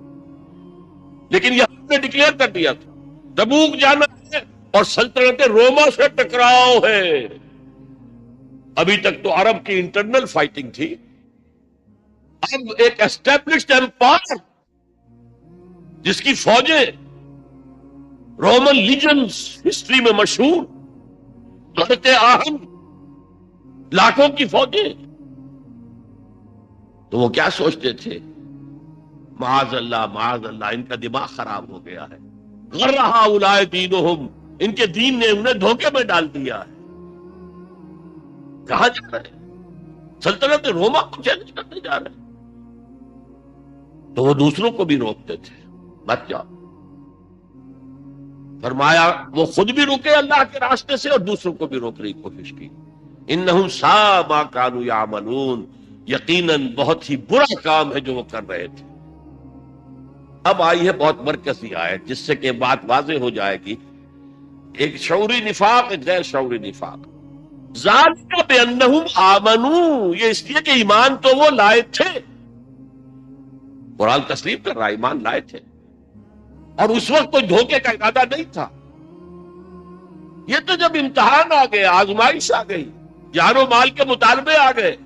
لیکن یہ ہم نے ڈکلیئر کر دیا تھا تبوک جانا ہے اور سلطنت روما سے ٹکراؤ ہے. ابھی تک تو عرب کی انٹرنل فائٹنگ تھی، اب ایک اسٹیبلشڈ ایمپائر جس کی فوجیں رومن لیجنز ہسٹری میں مشہور، لڑتے آہم لاکھوں کی فوجیں. تو وہ کیا سوچتے تھے؟ معاذ اللہ ان کا دماغ خراب ہو گیا ہے. غر ہؤلاء دینہم، ان کے دین نے انہیں دھوکے میں ڈال دیا ہے. کہاں جا رہے ہیں؟ سلطنت روما کو چیلنج کرنے جا رہے ہیں. تو وہ دوسروں کو بھی روکتے تھے، مت جاؤ. فرمایا وہ خود بھی رکے اللہ کے راستے سے اور دوسروں کو بھی روکنے کی کوشش کی. انہم ساء ما کانوا یعملون، یقیناً بہت ہی برا کام ہے جو وہ کر رہے تھے. اب آئی ہے بہت مرکزی آیت جس سے کہ بات واضح ہو جائے گی. ایک شعوری نفاق، ایک غیر شعوری نفاق. ذالک بانہم آمنوا، یہ اس لیے کہ ایمان تو وہ لائے تھے. قرآن تسلیم کر رہا، ایمان لائے تھے اور اس وقت کوئی دھوکے کا ارادہ نہیں تھا. یہ تو جب امتحان آ گئے، آزمائش آ گئی، جان و مال کے مطالبے آ گئے،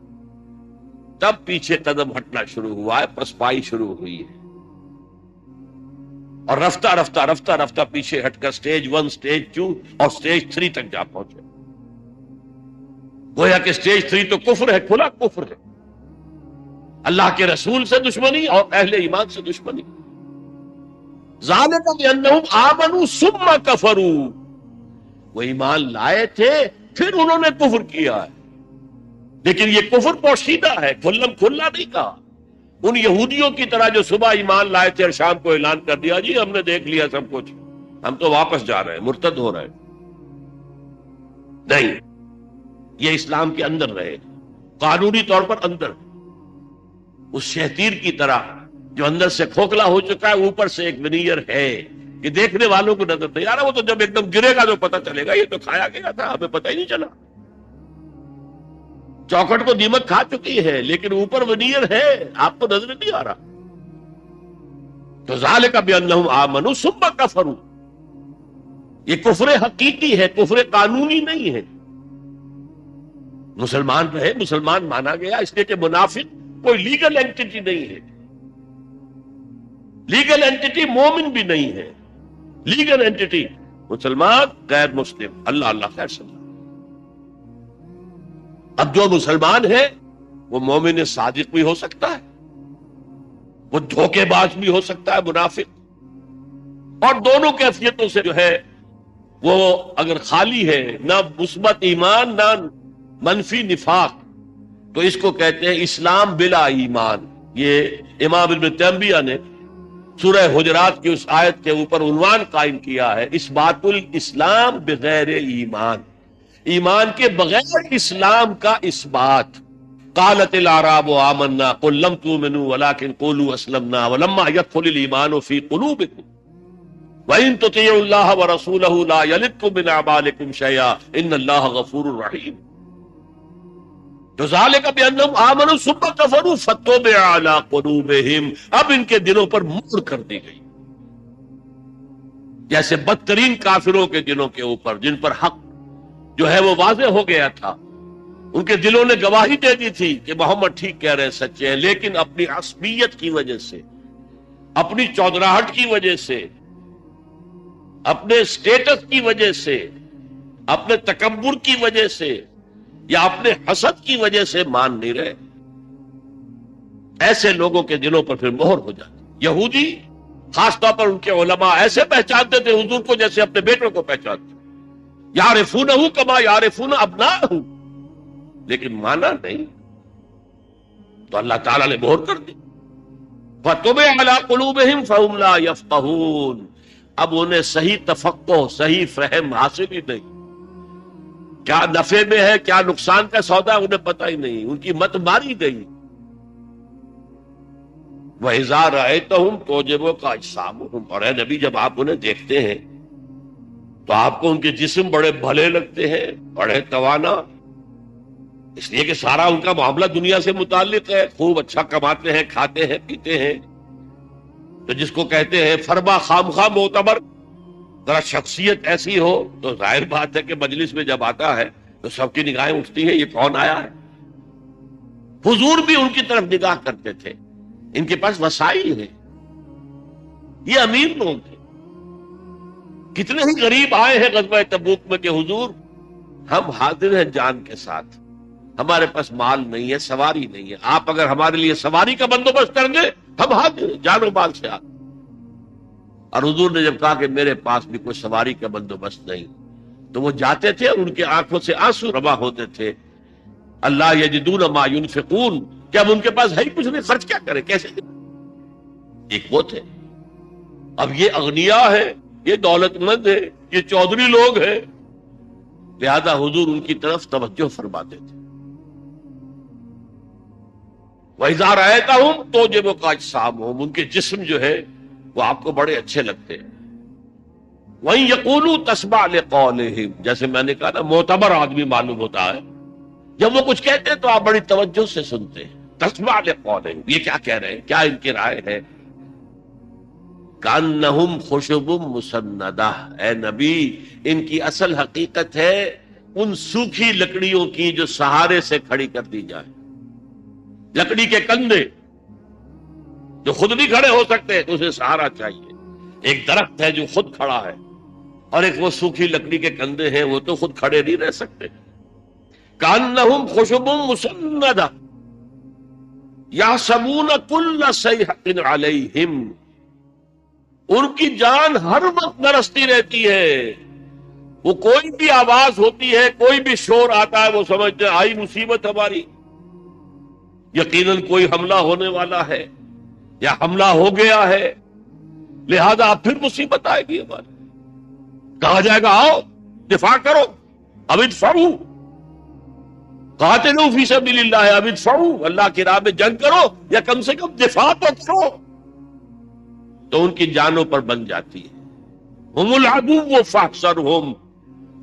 تب پیچھے قدم ہٹنا شروع ہوا ہے، پسپائی شروع ہوئی ہے. اور رفتہ رفتہ پیچھے ہٹ کر سٹیج 1، سٹیج 2 اور سٹیج 3 تک جا پہنچے. گویا کہ سٹیج 3 تو کفر ہے، کھلا کفر ہے، اللہ کے رسول سے دشمنی اور اہل ایمان سے دشمنی. ذالک بانہم آمنوا ثم کفروا، وہ ایمان لائے تھے پھر انہوں نے کفر کیا ہے. لیکن یہ کفر پوشیدہ ہے، کھلم کھلا نہیں کہا. ان یہودیوں کی طرح جو صبح ایمان لائے تھے اور شام کو اعلان کر دیا جی ہم نے دیکھ لیا سب کچھ، ہم تو واپس جا رہے ہیں، مرتد ہو رہے ہیں. نہیں، یہ اسلام کے اندر رہے، قانونی طور پر اندر. اس شہتیر کی طرح جو اندر سے کھوکھلا ہو چکا ہے، اوپر سے ایک ونیئر ہے کہ دیکھنے والوں کو نظر نہیں آ رہا. وہ تو جب ایک دم گرے گا تو پتہ چلے گا یہ تو کھایا گیا تھا، ہمیں پتہ ہی نہیں چلا. چوکھٹ کو دیمک کھا چکی ہے لیکن اوپر ونیئر ہے، آپ کو نظر نہیں آ رہا. تو ذالک بانہم آمنوا ثم کفروا، یہ کفر حقیقی ہے، کفر قانونی نہیں ہے. مسلمان رہے، مسلمان مانا گیا اس لیے کہ منافق کوئی لیگل اینٹیٹی نہیں ہے. لیگل اینٹیٹی مومن بھی نہیں ہے، لیگل اینٹیٹی مسلمان، غیر مسلم. اللہ خیر سمجھ. اب جو مسلمان ہے وہ مومن صادق بھی ہو سکتا ہے، وہ دھوکے باز بھی ہو سکتا ہے، منافق. اور دونوں کیفیتوں سے جو ہے وہ اگر خالی ہے، نہ مثبت ایمان نہ منفی نفاق، تو اس کو کہتے ہیں اسلام بلا ایمان. یہ امام ابن تیمیہ نے سورہ حجرات کی اس آیت کے اوپر عنوان قائم کیا ہے، اثبات الاسلام بغیر ایمان، ایمان کے بغیر اسلام کا اثبات. قالت الاعراب آمنا قل لم تؤمنوا ولكن قولوا اسلمنا ولما يدخل الايمان في قلوبكم وان تطيعوا الله ورسوله لا يلدكم من اعمالكم شيئا ان الله غفور رحيم. تو ذالک بانہم آمنوا ثم کفروا فتطبع على قلوبهم، اب ان کے دلوں پر مہر کر دی گئی، جیسے بدترین کافروں کے دلوں کے اوپر جن پر حق جو ہے وہ واضح ہو گیا تھا. ان کے دلوں نے گواہی دے دی تھی کہ محمد ٹھیک کہہ رہے ہیں، سچے ہیں، لیکن اپنی عصبیت کی وجہ سے، اپنی چودراہٹ کی وجہ سے، اپنے سٹیٹس کی وجہ سے، اپنے تکبر کی وجہ سے، یا اپنے حسد کی وجہ سے مان نہیں رہے، ایسے لوگوں کے دلوں پر پھر مہر ہو جاتی۔ یہودی خاص طور پر ان کے علماء ایسے پہچانتے تھے حضور کو جیسے اپنے بیٹوں کو پہچانتے، یعرفونہ کما یعرفون ابناءہم، لیکن مانا نہیں تو اللہ تعالیٰ نے مہر کر دی۔ فَطُبِعَ عَلَىٰ قُلُوبِهِمْ فَهُمْ لَا يَفْقَهُونَ، اب انہیں صحیح تفقہ، صحیح فہم حاصل ہی نہیں، کیا نفع میں ہے کیا نقصان کا سودا انہیں پتہ ہی نہیں، ان کی مت ماری گئی۔ وَإِذَا رَأَيْتَهُمْ تُعْجِبُكَ أَجْسَامُهُمْ، اور اے نبی جب آپ انہیں دیکھتے ہیں تو آپ کو ان کے جسم بڑے بھلے لگتے ہیں، بڑے توانا، اس لیے کہ سارا ان کا معاملہ دنیا سے متعلق ہے، خوب اچھا کماتے ہیں، کھاتے ہیں، پیتے ہیں، تو جس کو کہتے ہیں فرما خامخواہ معتبر، ذرا شخصیت ایسی ہو تو ظاہر بات ہے کہ مجلس میں جب آتا ہے تو سب کی نگاہیں اٹھتی ہیں، یہ کون آیا ہے۔ حضور بھی ان کی طرف نگاہ کرتے تھے، ان کے پاس وسائل ہیں، یہ امیر لوگ ہیں۔ کتنے ہی غریب آئے ہیں غزوہ تبوک میں کہ حضور ہم حاضر ہیں جان کے ساتھ، ہمارے پاس مال نہیں ہے، سواری نہیں ہے، آپ اگر ہمارے لیے سواری کا بندوبست کر دیں ہم حاضر ہیں، جان و مال سے آتے۔ اور حضور نے جب کہا کہ میرے پاس بھی کوئی سواری کا بندوبست نہیں، تو وہ جاتے تھے، ان کی آنکھوں سے آنسو روا ہوتے تھے، اللہ یجدون ما ينفقون، کہ اب ان کے پاس ہے ہی کچھ نہیں، خرچ کیا کرے، کیسے کرے؟ ایک وہ تھے۔ اب یہ اغنیا ہے، یہ دولت مند ہے، یہ چودھری لوگ ہیں، لہذا حضور ان کی طرف توجہ فرماتے تھے۔ وَإِذَا رَأَيْتَهُمْ تُعْجِبُكَ أَجْسَامُهُمْ، ان کے جسم جو ہے وہ آپ کو بڑے اچھے لگتے ہیں۔ وَإِن يَقُولُوا تَسْمَعْ لِقَوْلِهِمْ، جیسے میں نے کہا نا معتبر آدمی معلوم ہوتا ہے، جب وہ کچھ کہتے ہیں تو آپ بڑی توجہ سے سنتے ہیں۔ تَسْمَعْ لِقَوْلِهِمْ، یہ کیا کہہ رہے ہیں، کیا ان کی رائے ہے۔ کَأَنَّهُمْ خُشُبٌ مُّسَنَّدَةٌ، اے نبی ان کی اصل حقیقت ہے ان سوکھی لکڑیوں کی جو سہارے سے کھڑی کر دی جائے، لکڑی کے کندھے جو خود نہیں کھڑے ہو سکتے تو اسے سہارا چاہیے۔ ایک درخت ہے جو خود کھڑا ہے، اور ایک وہ سوکھی لکڑی کے کندھے ہیں، وہ تو خود کھڑے نہیں رہ سکتے۔ کأنہم خشب مسندہ یحسبون کل صیحۃ علیہم، ان کی جان ہر وقت نرستی رہتی ہے، وہ کوئی بھی آواز ہوتی ہے، کوئی بھی شور آتا ہے، وہ سمجھتے ہیں آئی مصیبت ہماری، یقیناً کوئی حملہ ہونے والا ہے یا حملہ ہو گیا ہے، لہذا اب پھر مصیبت آئے گی ہماری۔ کہا جائے گا آؤ دفاع کرو، اب ادفعوا قاتلوا فی سبیل اللہ، اب ادفعوا، اللہ کی راہ میں جنگ کرو یا کم سے کم دفاع تو کرو، تو ان کی جانوں پر بن جاتی ہے۔ ہم العدو فاحذرہم،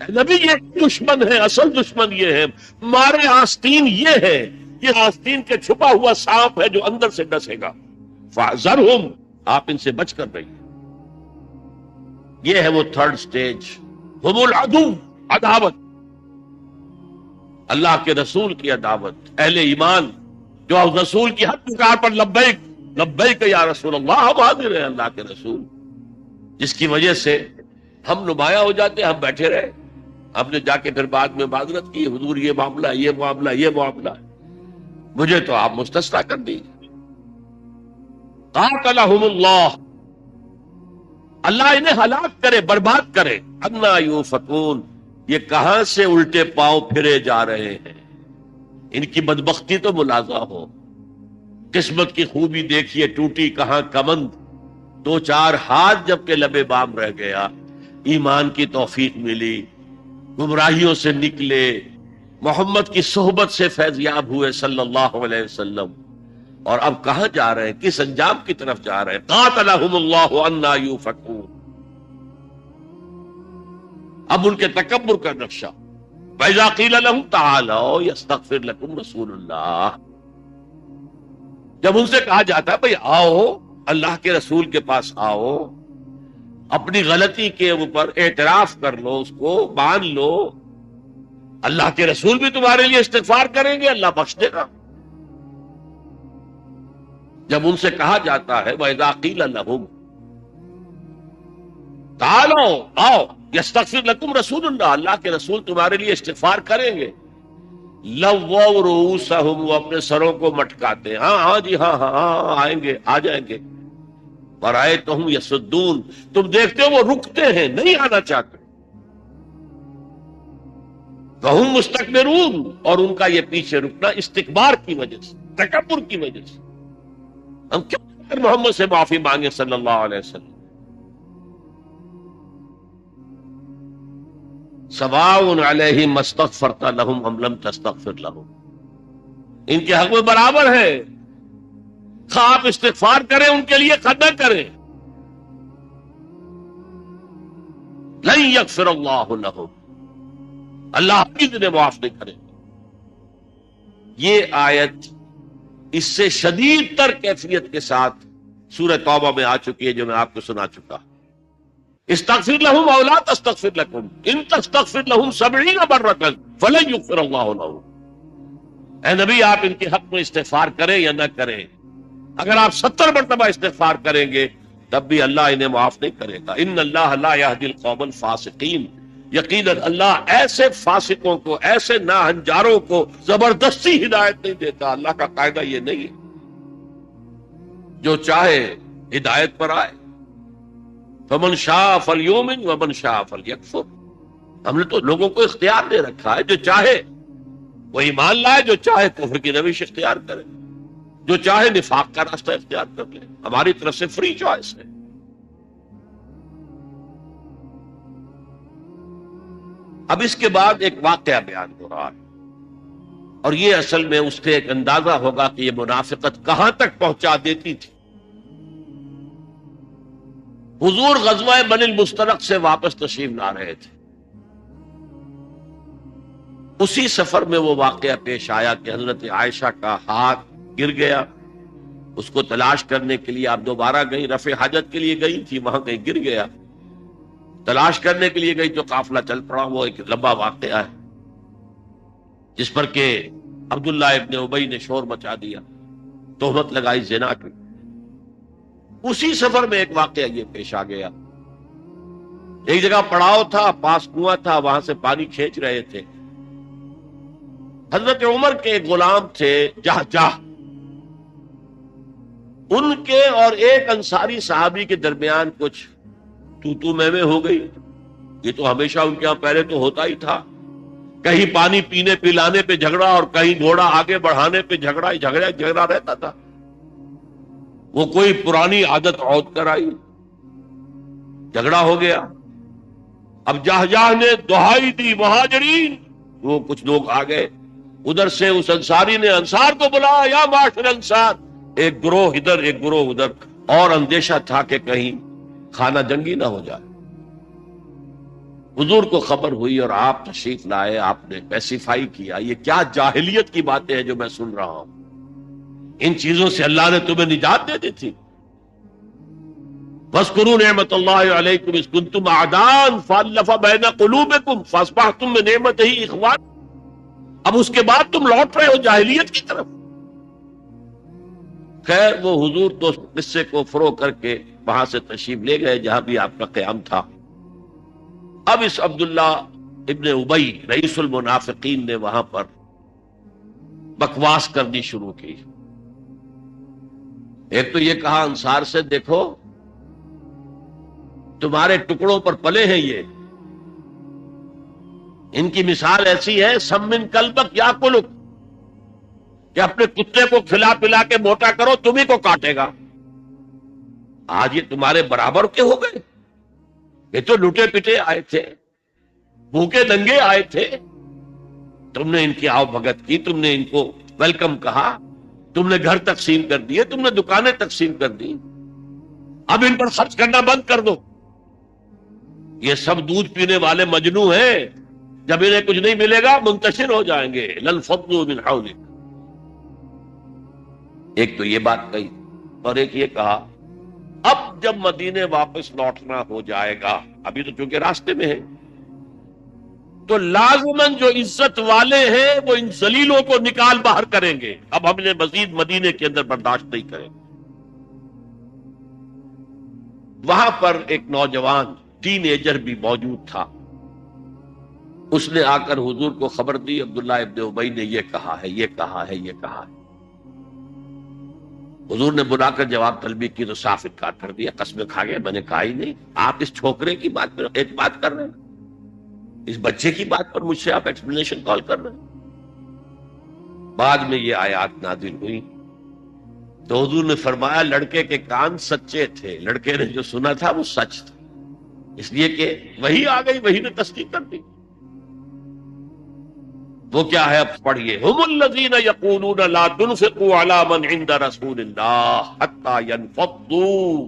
اے نبی یہ دشمن ہے، اصل دشمن یہ ہے، مارے آستین یہ ہے، یہ آستین کے چھپا ہوا سانپ ہے جو اندر سے ڈسے گا۔ فاحذرہم، آپ ان سے بچ کر رہیے۔ یہ ہے وہ تھرڈ سٹیج، ہم العدو، عداوت، اللہ کے رسول کی عداوت۔ اہل ایمان جو رسول کی ہر پکار پر لبیک لبیک یا رسول اللہ، ہم حاضر ہیں اللہ کے رسول، جس کی وجہ سے ہم نمایاں ہو جاتے ہیں، ہم بیٹھے رہے، ہم نے جا کے پھر بعد میں معذرت کی، حضور یہ معاملہ یہ معاملہ یہ معاملہ، مجھے تو آپ مستثنیٰ کر دیجیے۔ قاتلہم اللہ، اللہ انہیں ہلاک کرے، برباد کرے۔ انا یوفکون، یہ کہاں سے الٹے پاؤں پھرے جا رہے ہیں، ان کی بدبختی تو ملاحظہ ہو، قسمت کی خوبی دیکھیے، ٹوٹی کہاں کمند، دو چار ہاتھ جب کہ لبے بام رہ گیا، ایمان کی توفیق ملی، گمراہیوں سے نکلے، محمد کی صحبت سے فیضیاب ہوئے صلی اللہ علیہ وسلم، اور اب کہاں جا رہے ہیں، کس انجام کی طرف جا رہے ہیں۔ قاتلہم اللہ انا یوفکون، اب ان کے تکبر کا نقشہ۔ وَإِذَا قِيلَ لَهُمْ تَعَالَوْا يَسْتَغْفِرْ لَكُمْ رَسُولُ اللَّهِ، جب ان سے کہا جاتا ہے بھئی آؤ اللہ کے رسول کے پاس آؤ، اپنی غلطی کے اوپر اعتراف کر لو، اس کو مان لو، اللہ کے رسول بھی تمہارے لیے استغفار کریں گے، اللہ بخش دے گا۔ جب ان سے کہا جاتا ہے وَإِذَا قِيلَ لَهُمْ تَعَالَوْا، آؤ، يَسْتَغْفِرْ لَكُمْ رَسُولُ اللَّهِ، اللہ کے رسول تمہارے لیے استغفار کریں گے، لووا رؤوسہم، وہ اپنے سروں کو مٹکاتے ہیں، ہاں ہاں جی ہاں ہاں ہاں آئیں گے، آ جائیں گے۔ ورأیتہم یصدون، تم دیکھتے ہو وہ رکتے ہیں، نہیں آنا چاہتے۔ وہم مستکبرون، اور ان کا یہ پیچھے رکنا استکبار کی وجہ سے، تکبر کی وجہ سے۔ ہم کیوں محمد سے معافی مانگے صلی اللہ علیہ وسلم؟ سواء علیہم استغفرت لہم ام لم تستغفر لہم، ان کے حق میں برابر ہے، خواہ آپ استغفار کریں ان کے لیے، خواہ نہ کریں، لن یغفر اللہ لہم، اللہ ہرگز انہیں معاف نہیں کرے۔ یہ آیت اس سے شدید تر کیفیت کے ساتھ سورہ توبہ میں آ چکی ہے، جو میں آپ کو سنا چکا۔ استغفر لہم او لا تستغفر لکم ان تستغفر لہم 70 مرۃ فلن یغفر اللہ لہم، اے نبی آپ ان کے حق میں استغفار کریں یا نہ کریں، اگر آپ 70 مرتبہ استغفار کریں گے تب بھی اللہ انہیں معاف نہیں کرے گا۔ ان اللہ لا یہدی القوم الفاسقین، یقیناً اللہ ایسے فاسقوں کو، ایسے ناہنجاروں کو زبردستی ہدایت نہیں دیتا، اللہ کا قاعدہ یہ نہیں ہے۔ جو چاہے ہدایت پر آئے، فمن شاء فلیؤمن ومن شاء فلیکفر، ہم نے تو لوگوں کو اختیار دے رکھا ہے، جو چاہے وہ ایمان لائے، جو چاہے کفر کی روش اختیار کرے، جو چاہے نفاق کا راستہ اختیار کر لے، ہماری طرف سے فری چوائس ہے۔ اب اس کے بعد ایک واقعہ بیان ہو رہا ہے، اور یہ اصل میں اس سے ایک اندازہ ہوگا کہ یہ منافقت کہاں تک پہنچا دیتی تھی۔ حضور غزوہ بنی المستلق سے واپس تشریف لا رہے تھے، اسی سفر میں وہ واقعہ پیش آیا کہ حضرت عائشہ کا ہاتھ گر گیا، اس کو تلاش کرنے کے لیے آپ دوبارہ گئی، رفع حاجت کے لیے گئی تھی، وہاں کہیں گر گیا، تلاش کرنے کے لیے گئی تو قافلہ چل پڑا۔ وہ ایک لمبا واقعہ ہے جس پر کہ عبداللہ ابن ابی نے شور مچا دیا، تہمت لگائی زنا کی۔ اسی سفر میں ایک واقعہ یہ پیش آ گیا، ایک جگہ پڑاؤ تھا، پاس کنواں تھا، وہاں سے پانی کھینچ رہے تھے، حضرت عمر کے ایک غلام تھے جہجہ، ان کے اور ایک انصاری صحابی کے درمیان کچھ تو میں ہو گئی۔ یہ تو ہمیشہ ان کے یہاں پہلے تو ہوتا ہی تھا، کہیں پانی پینے پلانے پہ جھگڑا اور کہیں گھوڑا آگے بڑھانے پہ جھگڑا رہتا تھا۔ وہ کوئی پرانی عادت عود کر آئی، جھگڑا ہو گیا۔ اب جہجہ نے دہائی دی مہاجرین، وہ کچھ لوگ آ گئے، ادھر سے اس انصاری نے انصار کو بلایا، یا معاشر انصار، ایک گروہ ادھر ایک گروہ ادھر، اور اندیشہ تھا کہ کہیں خانہ جنگی نہ ہو جائے۔ حضور کو خبر ہوئی اور آپ تشریف لائے، آپ نے پیسیفائی کیا، یہ کیا جاہلیت کی باتیں ہیں جو میں سن رہا ہوں، ان چیزوں سے اللہ نے تمہیں نجات دے دی تھی۔ وَاذْكُرُوا نِعْمَتَ اللَّهِ عَلَيْكُمْ إِذْ كُنْتُمْ أَعْدَاءً فَأَلَّفَ بَيْنَ قُلُوبِكُمْ فَأَصْبَحْتُمْ بِنِعْمَتِهِ إِخْوَانًا، اب اس کے بعد تم لوٹ رہے ہو جاہلیت کی طرف۔ خیر وہ حضور تو قصے کو فروغ کر کے وہاں سے تشریف لے گئے جہاں بھی آپ کا قیام تھا۔ اب اس عبداللہ ابن ابی رئیس المنافقین نے وہاں پر بکواس کرنی شروع کی۔ ایک تو یہ کہا انصار سے، دیکھو تمہارے ٹکڑوں پر پلے ہیں یہ، ان کی مثال ایسی ہے سمن کلبک یا کلک، کہ اپنے کتے کو کھلا پلا کے موٹا کرو تمہیں کو کاٹے گا۔ آج یہ تمہارے برابر کے ہو گئے، یہ تو لٹے پٹے آئے تھے، بھوکے ننگے آئے تھے، تم نے ان کی آؤ بھگت کی، تم نے ان کو ویلکم کہا، تم نے گھر تقسیم کر دیے، تم نے دکانیں تقسیم کر دی، اب ان پر خرچ کرنا بند کر دو۔ یہ سب دودھ پینے والے مجنو ہیں، جب انہیں کچھ نہیں ملے گا منتشر ہو جائیں گے۔ لَنْفَضُّوا مِنْ حَوْلِكَ، ایک تو یہ بات کہی، اور ایک یہ کہا اب جب مدینے واپس لوٹنا ہو جائے گا، ابھی تو چونکہ راستے میں ہے، تو لازماً جو عزت والے ہیں وہ ان ذلیلوں کو نکال باہر کریں گے، اب ہم نے مزید مدینے کے اندر برداشت نہیں کریں۔ وہاں پر ایک نوجوان ٹین ایجر بھی موجود تھا، اس نے آ کر حضور کو خبر دی عبداللہ ابن ابی نے یہ کہا ہے، یہ کہا ہے، یہ کہا ہے۔ حضور نے بلا کر جواب طلبی کی تو صاف انکار کر دیا، قسمیں کھا گئے، میں نے کہا ہی نہیں۔ آپ اس چھوکرے کی بات پر ایک بات کر رہے ہیں، اس بچے کی بات پر مجھ سے آپ ایکسپلینیشن کال کر رہے ہیں۔ بعد میں یہ آیات نازل ہوئی تو حضور نے فرمایا لڑکے کے کان سچے تھے، لڑکے نے جو سنا تھا وہ سچ تھا، اس لیے کہ وہی آ گئی، وہی نے تصدیق کر دی۔ وہ کیا ہے اب پڑھیے، ہم الذین یقولون لا تنفقوا علی من عند رسول اللہ حتی ینفضوا،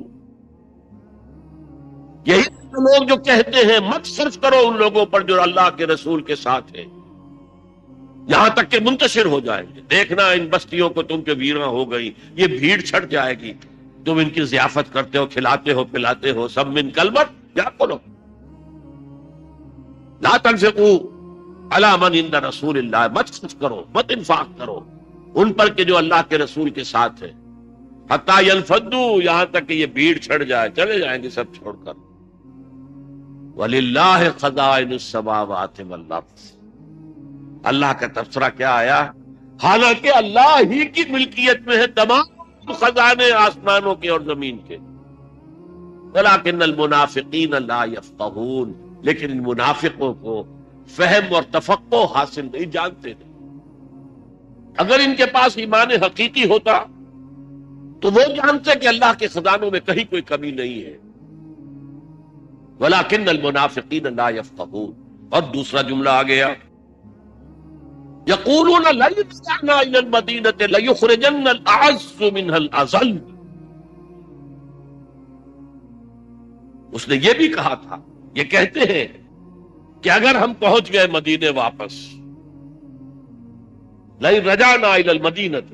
یہی لوگ جو کہتے ہیں مت صرف کرو ان لوگوں پر جو اللہ کے رسول کے ساتھ ہیں، یہاں تک کہ منتشر ہو جائیں گے۔ دیکھنا ان بستیوں کو تم کے ویراں ہو گئی، یہ بھیڑ چھٹ جائے گی، تم ان کی ضیافت کرتے ہو، کھلاتے ہو، پلاتے ہو، سب من کلمت یا کلو لا تنفقوا علی من عند رسول اللہ، مت خرچ کرو، مت انفاق کرو ان پر کہ جو اللہ کے رسول کے ساتھ ہے، حتی ینفضوا، یہاں تک کہ یہ بھیڑ چھڑ جائے، چلے جائیں گے سب چھوڑ کر۔ وَلِلَّهِ خَزَائِنُ السَّمَاوَاتِ وَالْأَرْضِ، اللہ کا تبصرہ کیا آیا، حالانکہ اللہ ہی کی ملکیت میں ہے تمام خزانے آسمانوں کے اور زمین کے، وَلَكِنَّ الْمُنَافِقِينَ لَا يَفْقَهُونَ، لیکن ان منافقوں کو فہم اور تفقہ حاصل نہیں، جانتے نہیں۔ اگر ان کے پاس ایمان حقیقی ہوتا تو وہ جانتے کہ اللہ کے خزانوں میں کہیں کوئی کمی نہیں ہے، وَلَكِنَّ الْمُنَافِقِينَ لَا يَفْقَهُونَ۔ اور دوسرا جملہ آ گیا، يَقُولُونَ لَئِن رَجَعْنَا إِلَى الْمَدِينَةِ لَيُخْرِجَنَّ الْأَعَزُّ مِنْهَا الْأَذَلَّ، اس نے یہ بھی کہا تھا، یہ کہتے ہیں کہ اگر ہم پہنچ گئے مدینے واپس، لَئِن رَجَعْنَا إِلَى الْمَدِينَةِ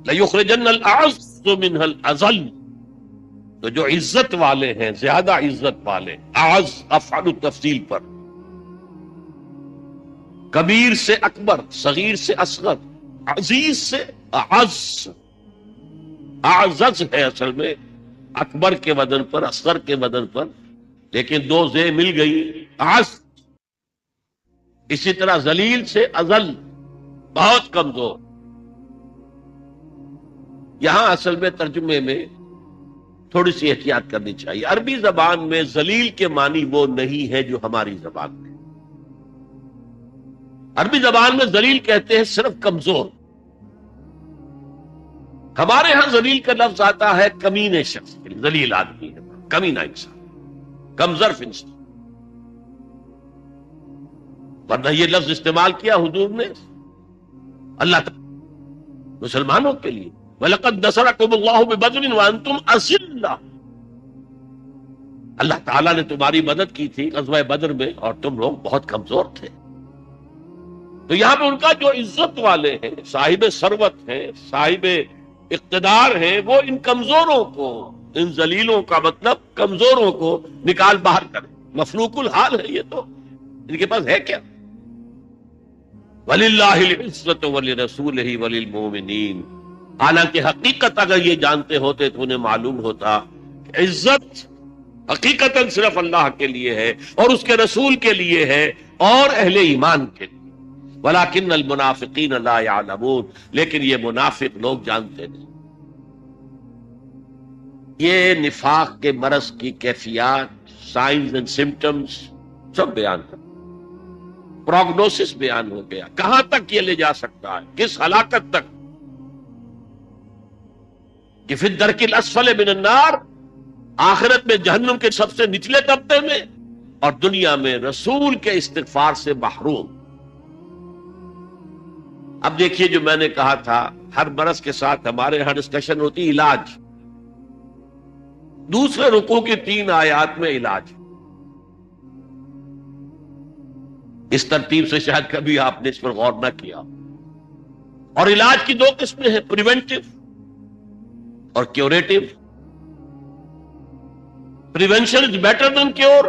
لَيُخْرِجَنَّ الْأَعَزُّ مِنْهَا الْأَذَلَّ، تو جو عزت والے ہیں، زیادہ عزت والے، اعز افعل التفضیل پر، کبیر سے اکبر، صغیر سے اصغر، عزیز سے اعز، اعزز ہے اصل میں اکبر کے وزن پر، اصغر کے وزن پر، لیکن دو زے مل گئی، اعز۔ اسی طرح ذلیل سے اذل، بہت کمزور۔ یہاں اصل میں ترجمے میں تھوڑی سی احتیاط کرنی چاہیے، عربی زبان میں ذلیل کے معنی وہ نہیں ہے جو ہماری زبان میں، عربی زبان میں ذلیل کہتے ہیں صرف کمزور۔ ہمارے ہاں ذلیل کا لفظ آتا ہے کمینے شخص کے لیے، ذلیل آدمی ہے، کمینہ انسان، کمظرف انسان، ورنہ یہ لفظ استعمال کیا حضور نے اللہ تعالی مسلمانوں کے لیے، وَلَقَدْ نَصَرَكُمُ اللَّهُ بِبَدْرٍ وَأَنْتُمْ أَذِلَّةٌ، اللہ تعالیٰ نے تمہاری مدد کی تھی غزوہ بدر میں اور تم لوگ بہت کمزور تھے۔ تو یہاں پہ ان کا جو عزت والے ہیں، صاحب ثروت ہیں، صاحب اقتدار ہیں، وہ ان کمزوروں کو، ان ذلیلوں کا مطلب کمزوروں کو نکال باہر کریں۔ مفلوق الحال ہے یہ، تو ان کے پاس ہے کیا؟ وَلِلَّهِ الْعِزَّةُ وَلِرَسُولِهِ وَلِلْمُؤْمِنِينَ، حالانکہ حقیقت اگر یہ جانتے ہوتے تو انہیں معلوم ہوتا کہ عزت حقیقتاً صرف اللہ کے لیے ہے اور اس کے رسول کے لیے ہے اور اہل ایمان کے لیے۔ وَلَكِنَّ الْمُنَافِقِينَ لَا يَعْلَمُونَ، لیکن یہ منافق لوگ جانتے نہیں۔ یہ نفاق کے مرض کی کیفیات، سائنز اینڈ سمپٹمز سب بیان کر، پروگنوسس بیان ہو گیا، کہاں تک یہ لے جا سکتا ہے، کس ہلاکت تک، کہ فی الدرک الاسفل من النار، آخرت میں جہنم کے سب سے نچلے طبقے میں، اور دنیا میں رسول کے استغفار سے محروم۔ اب دیکھیے جو میں نے کہا تھا، ہر مرض کے ساتھ ہمارے یہاں ڈسکشن ہوتی علاج، دوسرے رکوع کی 3 آیات میں علاج، اس ترتیب سے شاید کبھی آپ نے اس پر غور نہ کیا۔ اور علاج کی 2 قسمیں ہیں، پریونٹیو اور curative. Prevention is better than cure,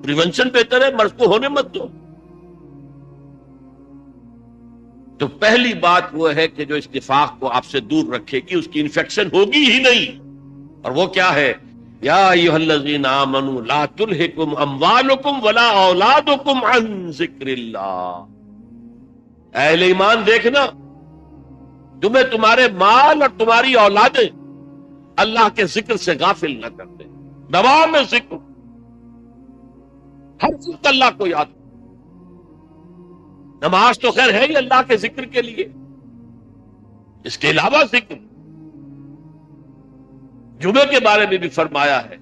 prevention بہتر ہے، مرض کو ہونے مت دو۔ تو پہلی بات وہ ہے کہ جو اس نفاق کو آپ سے دور رکھے گی، اس کی انفیکشن ہوگی ہی نہیں، اور وہ کیا ہے یا ایھا الذین آمنوا لا تلہکم اموالکم ولا اولادکم عن ذکر اللہ. اہل ایمان دیکھنا، تمہیں تمہارے مال اور تمہاری اولادیں اللہ کے ذکر سے غافل نہ کر دیں. دوام ذکر، ہر وقت اللہ کو یاد. نماز تو خیر ہے ہی اللہ کے ذکر کے لیے، اس کے علاوہ ذکر. جمعے کے بارے میں بھی فرمایا ہے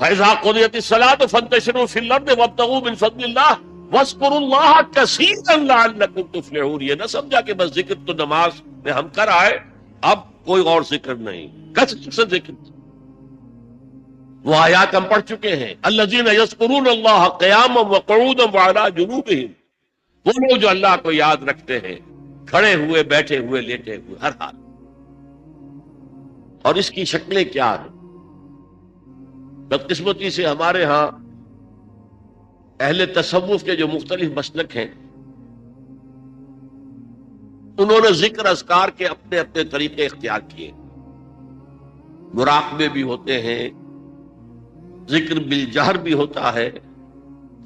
فَإِذَا قُضِيَتِ الصَّلَاةُ فَانتَشِرُوا فِي الْأَرْضِ وَابْتَغُوا مِن فَضْلِ اللَّهِ وَاذْكُرُوا اللَّهَ كَثِيرًا لَعَلَّكُمْ تُفْلِحُونَ. یہ نہ سمجھا کہ بس ذکر تو نماز میں ہم کر آئے، اب کوئی اور ذکر نہیں. کثرت سے ذکر. وہ آیات ہم پڑھ چکے ہیں. الذین یذکرون اللہ قیاما وقعودا وعلی جنوبہم، وہ لوگ جو اللہ کو یاد رکھتے ہیں کھڑے ہوئے، بیٹھے ہوئے، لیٹے ہوئے، ہر حال. اور اس کی شکلیں کیا ہیں؟ بدقسمتی سے ہمارے ہاں اہل تصوف کے جو مختلف مسلک ہیں، انہوں نے ذکر اذکار کے اپنے اپنے طریقے اختیار کیے. مراقبے بھی ہوتے ہیں، ذکر بالجہر بھی ہوتا ہے،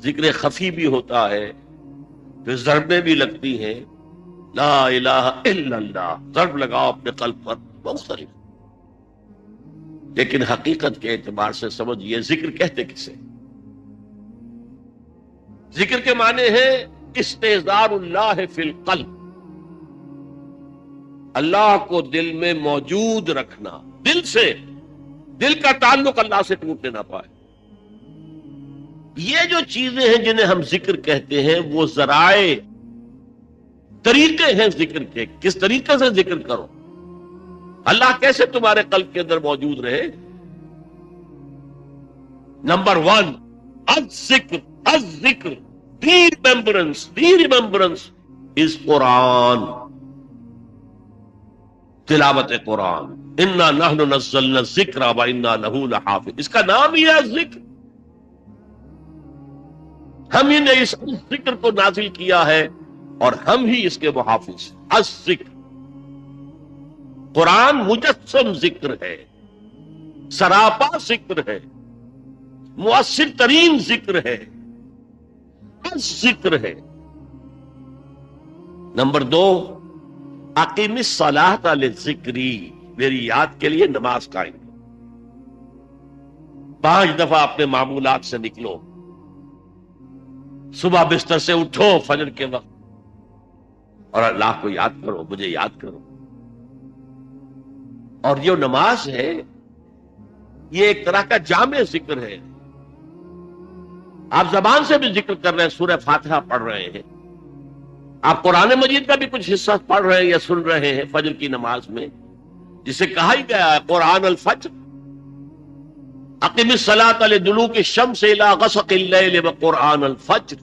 ذکر خفی بھی ہوتا ہے، پھر ضربیں بھی لگتی ہیں. لا الہ الا اللہ، ضرب لگاؤ اپنے قلب پر، مختلف. لیکن حقیقت کے اعتبار سے سمجھیے ذکر کہتے کسے؟ ذکر کے معنی ہے استحضار اللہ فی القلب، اللہ کو دل میں موجود رکھنا، دل سے، دل کا تعلق اللہ سے ٹوٹنے نہ پائے. یہ جو چیزیں ہیں جنہیں ہم ذکر کہتے ہیں، وہ ذرائع، طریقے ہیں ذکر کے. کس طریقے سے ذکر کرو، اللہ کیسے تمہارے قلب کے اندر موجود رہے. نمبر 1، الذکر، الذکر، دی ریممبرنس از قرآن، تلاوت قرآن. انا نحن نزلنا الذکر وانا لہ لحافظ، اس کا نام ہی ہے ذکر. ہم ہی نے اس ذکر کو نازل کیا ہے اور ہم ہی اس کے محافظ. الذکر، قرآن مجسم ذکر ہے، سراپا ذکر ہے، مؤثر ترین ذکر ہے، ذکر ہے. نمبر 2، اقیم الصلاۃ للذکری، میری یاد کے لیے نماز قائم. 5 دفعہ اپنے معمولات سے نکلو، صبح بستر سے اٹھو فجر کے وقت اور اللہ کو یاد کرو، مجھے یاد کرو. اور یہ نماز ہے، یہ ایک طرح کا جامع ذکر ہے. آپ زبان سے بھی ذکر کر رہے ہیں، سورہ فاتحہ پڑھ رہے ہیں، آپ قرآن مجید کا بھی کچھ حصہ پڑھ رہے ہیں یا سن رہے ہیں فجر کی نماز میں، جسے کہا ہی گیا ہے قرآن الفجر. اقم الصلاۃ لدلوک الشمس الی غسق اللیل وقرآن الفجر.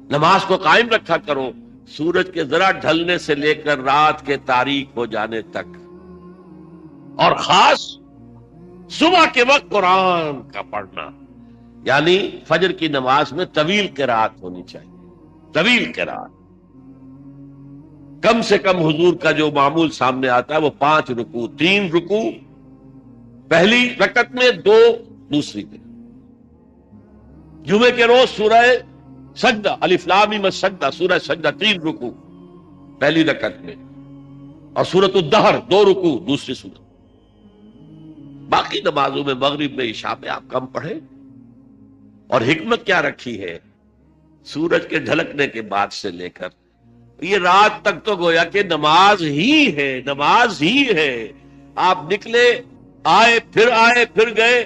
نماز کو قائم رکھا کرو سورج کے ذرا ڈھلنے سے لے کر رات کے تاریک ہو جانے تک، اور خاص صبح کے وقت قرآن کا پڑھنا. یعنی فجر کی نماز میں طویل قرات ہونی چاہیے، طویل قرات. کم سے کم حضور کا جو معمول سامنے آتا ہے وہ 5 رکوع، 3 رکوع پہلی رکعت میں، 2 دوسری میں. جمعے کے روز سورہ سجدہ، الف لام میم السجدہ، سورہ سجدہ 3 رکوع پہلی رکعت میں، اور سورۃ الدہر 2 رکوع دوسری سورت. باقی نمازوں میں، مغرب میں، عشاء میں آپ کم پڑھیں. اور حکمت کیا رکھی ہے؟ سورج کے ڈھلکنے کے بعد سے لے کر یہ رات تک تو گویا کہ نماز ہی ہے، نماز ہی ہے. آپ نکلے، آئے پھر گئے.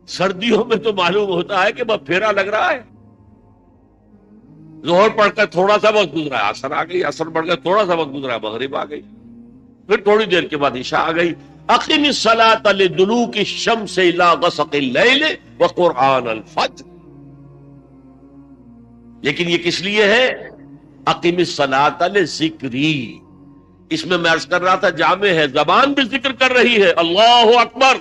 سردیوں میں تو معلوم ہوتا ہے کہ بس پھیرا لگ رہا ہے. ظہر پڑھ کر تھوڑا سا وقت گزرا، عصر آ گئی، عصر پڑھ کر تھوڑا سا وقت گزرا، مغرب آ گئی، پھر تھوڑی دیر کے بعد عشاء آ گئی. اقم الصلاۃ لدلوک الشمس الی غسق اللیل وقرآن الفجر. لیکن یہ کس لیے ہے؟ اقم الصلاۃ لذکری. اس میں عرض کر رہا تھا جامع ہے، زبان بھی ذکر کر رہی ہے، اللہ اکبر،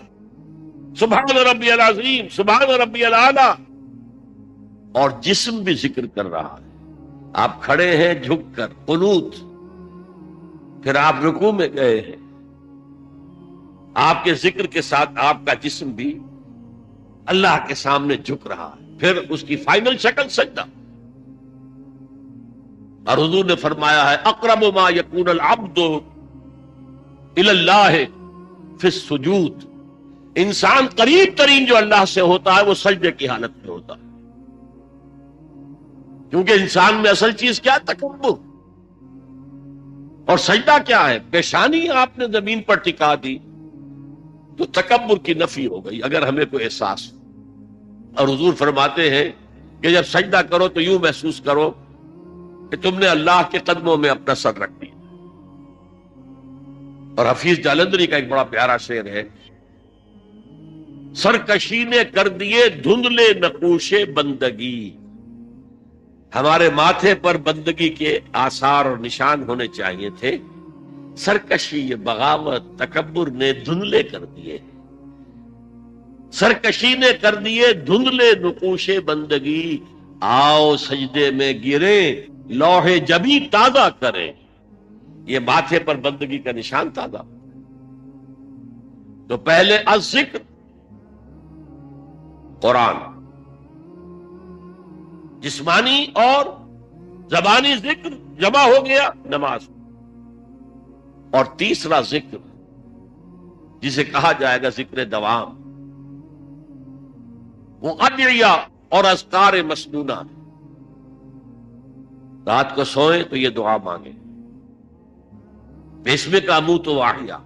سبحان ربی العظیم، سبحان ربی الاعلی، اور جسم بھی ذکر کر رہا ہے. آپ کھڑے ہیں جھک کر قنوت، پھر آپ رکوع میں گئے ہیں، آپ کے ذکر کے ساتھ آپ کا جسم بھی اللہ کے سامنے جھک رہا ہے، پھر اس کی فائنل شکل سجدہ. اور حضور نے فرمایا ہے اقرب ما یکون العبد الی اللہ فی السجود، انسان قریب ترین جو اللہ سے ہوتا ہے وہ سجدے کی حالت میں ہوتا ہے. کیونکہ انسان میں اصل چیز کیا ہے؟ تکبر. اور سجدہ کیا ہے؟ پیشانی آپ نے زمین پر ٹکا دی تو تکبر کی نفی ہو گئی، اگر ہمیں کوئی احساس ہو. اور حضور فرماتے ہیں کہ جب سجدہ کرو تو یوں محسوس کرو کہ تم نے اللہ کے قدموں میں اپنا سر رکھ دیا. اور حفیظ جالندری کا ایک بڑا پیارا شعر ہے، سرکشی نے کر دیے دھندلے نقوش بندگی. ہمارے ماتھے پر بندگی کے آثار اور نشان ہونے چاہیے تھے، سرکشی، بغاوت، تکبر نے دھندلے کر دیے. سرکشی نے کر دیے دھندلے نقوش بندگی، آؤ سجدے میں گریں لوح جبی تازہ کریں. یہ ماتھے پر بندگی کا نشان تازہ. تو پہلے الذکر قرآن، جسمانی اور زبانی ذکر جمع ہو گیا نماز. اور تیسرا ذکر جسے کہا جائے گا ذکر دوام، وہ ادعیہ اور اذکار مسنونہ. رات کو سوئیں تو یہ دعا مانگیں، بسمک اموت واحیا.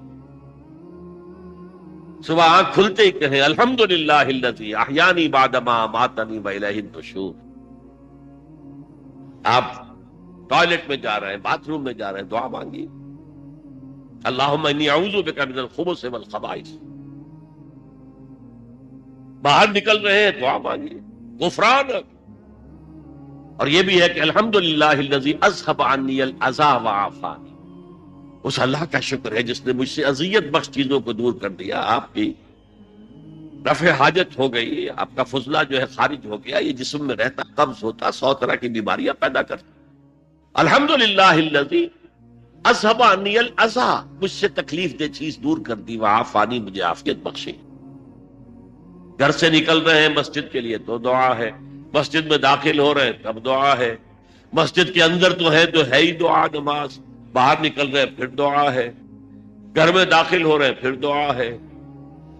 صبح آنکھ کھلتے ہی کہیں الحمدللہ الذی احیانی بعدما اماتنی والیہ النشور. آپ ٹوائلٹ میں جا رہے ہیں، باتھ روم میں جا رہے ہیں، دعا مانگیے اللہم انی اعوذ بک من الخبث والخبائث. باہر نکل رہے ہیں، دعا مانگیے غفرانک. اور یہ بھی ہے کہ الحمدللہ الذی اذھب عنی الاذی وعافانی. اس اللہ کا شکر ہے جس نے مجھ سے اذیت بخش چیزوں کو دور کر دیا. آپ کی رفع حاجت ہو گئی، آپ کا فضلہ جو ہے خارج ہو گیا، یہ جسم میں رہتا، قبض ہوتا، 100 طرح کی بیماریاں پیدا کرتا. الحمدللہ الذی اذھب عنی الاذی، مجھ سے تکلیف دہ چیز دور کر دی، وعافانی، مجھے عافیت بخشی. گھر سے نکل رہے ہیں مسجد کے لیے تو دعا ہے، مسجد میں داخل ہو رہے ہیں تب دعا ہے، مسجد کے اندر تو ہے ہی دعا نماز، باہر نکل رہے ہیں پھر دعا ہے، گھر میں داخل ہو رہے ہیں پھر دعا ہے،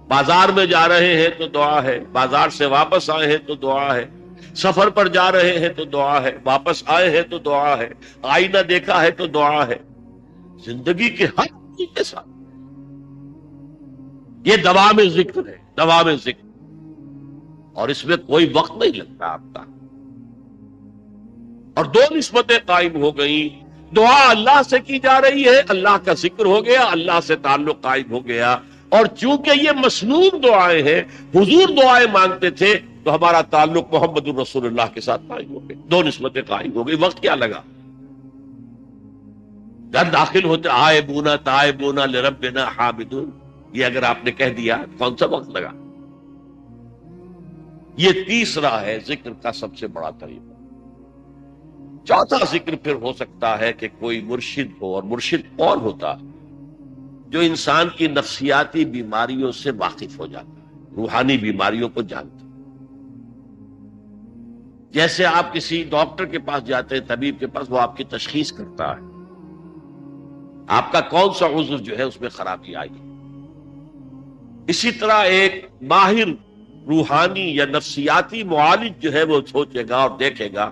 بازار میں جا رہے ہیں تو دعا ہے، بازار سے واپس آئے ہیں تو دعا ہے، سفر پر جا رہے ہیں تو دعا ہے، واپس آئے ہیں تو دعا ہے، آئینہ دیکھا ہے تو دعا ہے. زندگی کے ہر چیز کے ساتھ یہ دوام ذکر ہے، دوام ذکر. اور اس میں کوئی وقت نہیں لگتا آپ کا. اور 2 نسبتیں قائم ہو گئیں، دعا اللہ سے کی جا رہی ہے، اللہ کا ذکر ہو گیا، اللہ سے تعلق قائم ہو گیا. اور چونکہ یہ مسنون دعائیں ہیں، حضور دعائیں مانگتے تھے، تو ہمارا تعلق محمد الرسول اللہ کے ساتھ قائم ہو گئے، 2 نسبتیں قائم ہو گئی. وقت کیا لگا؟ گھر داخل ہوتے آئبونا تائبونا لربنا حامدون، یہ اگر آپ نے کہہ دیا کون سا وقت لگا؟ یہ تیسرا ہے ذکر کا سب سے بڑا طریقہ. چوتھا ذکر پھر ہو سکتا ہے کہ کوئی مرشد ہو. اور مرشد کون ہوتا ہے؟ جو انسان کی نفسیاتی بیماریوں سے واقف ہو جاتا ہے، روحانی بیماریوں کو جانتا ہے. جیسے آپ کسی ڈاکٹر کے پاس جاتے ہیں، طبیب کے پاس، وہ آپ کی تشخیص کرتا ہے آپ کا کون سا عضو جو ہے اس میں خرابی آئی. اسی طرح ایک ماہر روحانی یا نفسیاتی معالج جو ہے وہ سوچے گا اور دیکھے گا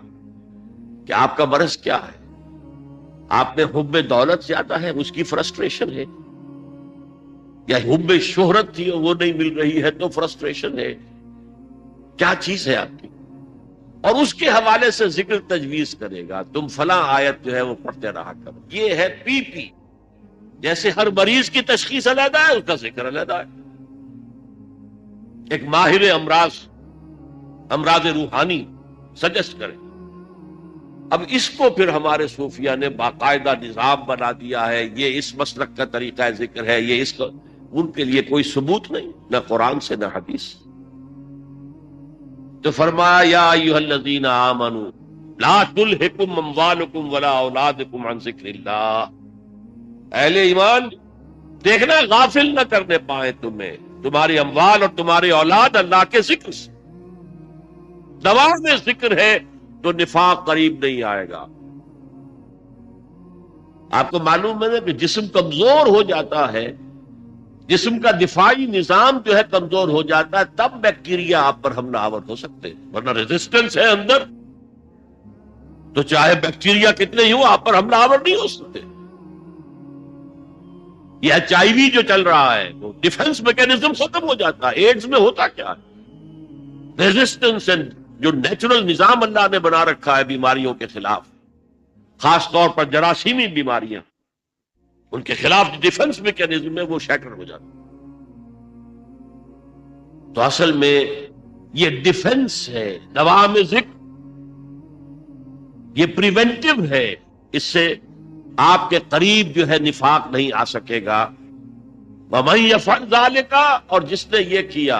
کہ آپ کا مرض کیا ہے. آپ میں حب دولت زیادہ ہے، اس کی فرسٹریشن ہے، یا حب شہرت تھی وہ نہیں مل رہی ہے تو فرسٹریشن ہے. کیا چیز ہے آپ کی؟ اور اس کے حوالے سے ذکر تجویز کرے گا، تم فلاں آیت جو ہے وہ پڑھتے رہا کرو. یہ ہے پی پی. جیسے ہر مریض کی تشخیص علیحدہ ہے، اس کا ذکر علیحدہ ہے. ایک ماہر امراض روحانی سجیسٹ کرے. اب اس کو پھر ہمارے صوفیہ نے باقاعدہ نظام بنا دیا ہے، یہ اس مسلک کا طریقہ ذکر ہے، یہ اس کا. ان کے لیے کوئی ثبوت نہیں، نہ قرآن سے نہ حدیث. تو فرمایا یا ایھا الذین آمنوا لا تلہکم اموالکم ولا اولادکم عن ذکر اللہ. اہل ایمان، دیکھنا غافل نہ کرنے پائے تمہیں تمہاری اموال اور تمہاری اولاد اللہ کے ذکر سے. دوا میں ذکر ہے تو نفاق قریب نہیں آئے گا. آپ کو معلوم ہے کہ جسم کمزور ہو جاتا ہے، جسم کا دفاعی نظام جو ہے کمزور ہو جاتا ہے، تب بیکٹیریا آپ پر حملہ آور ہو سکتے ہیں، ورنہ ریزسٹنس ہے اندر تو چاہے بیکٹیریا کتنے ہی ہو آپ پر حملہ آور نہیں ہو سکتے. یہ ایچ آئی وی جو چل رہا ہے وہ ڈیفنس میکینزم ختم ہو جاتا ہے. ایڈز میں ہوتا کیا ہے؟ ریزسٹنس جو نیچرل نظام اللہ نے بنا رکھا ہے بیماریوں کے خلاف، خاص طور پر جراثیمی بیماریاں، ان کے خلاف ڈیفنس میکینزم میں وہ شیٹر ہو جاتا. تو اصل میں یہ ڈیفنس ہے، دوا میں ذکر یہ پریونٹیو ہے. اس سے آپ کے قریب جو ہے نفاق نہیں آ سکے گا. وَمَن يَفْعَلْ ذَلِكَ، اور جس نے یہ کیا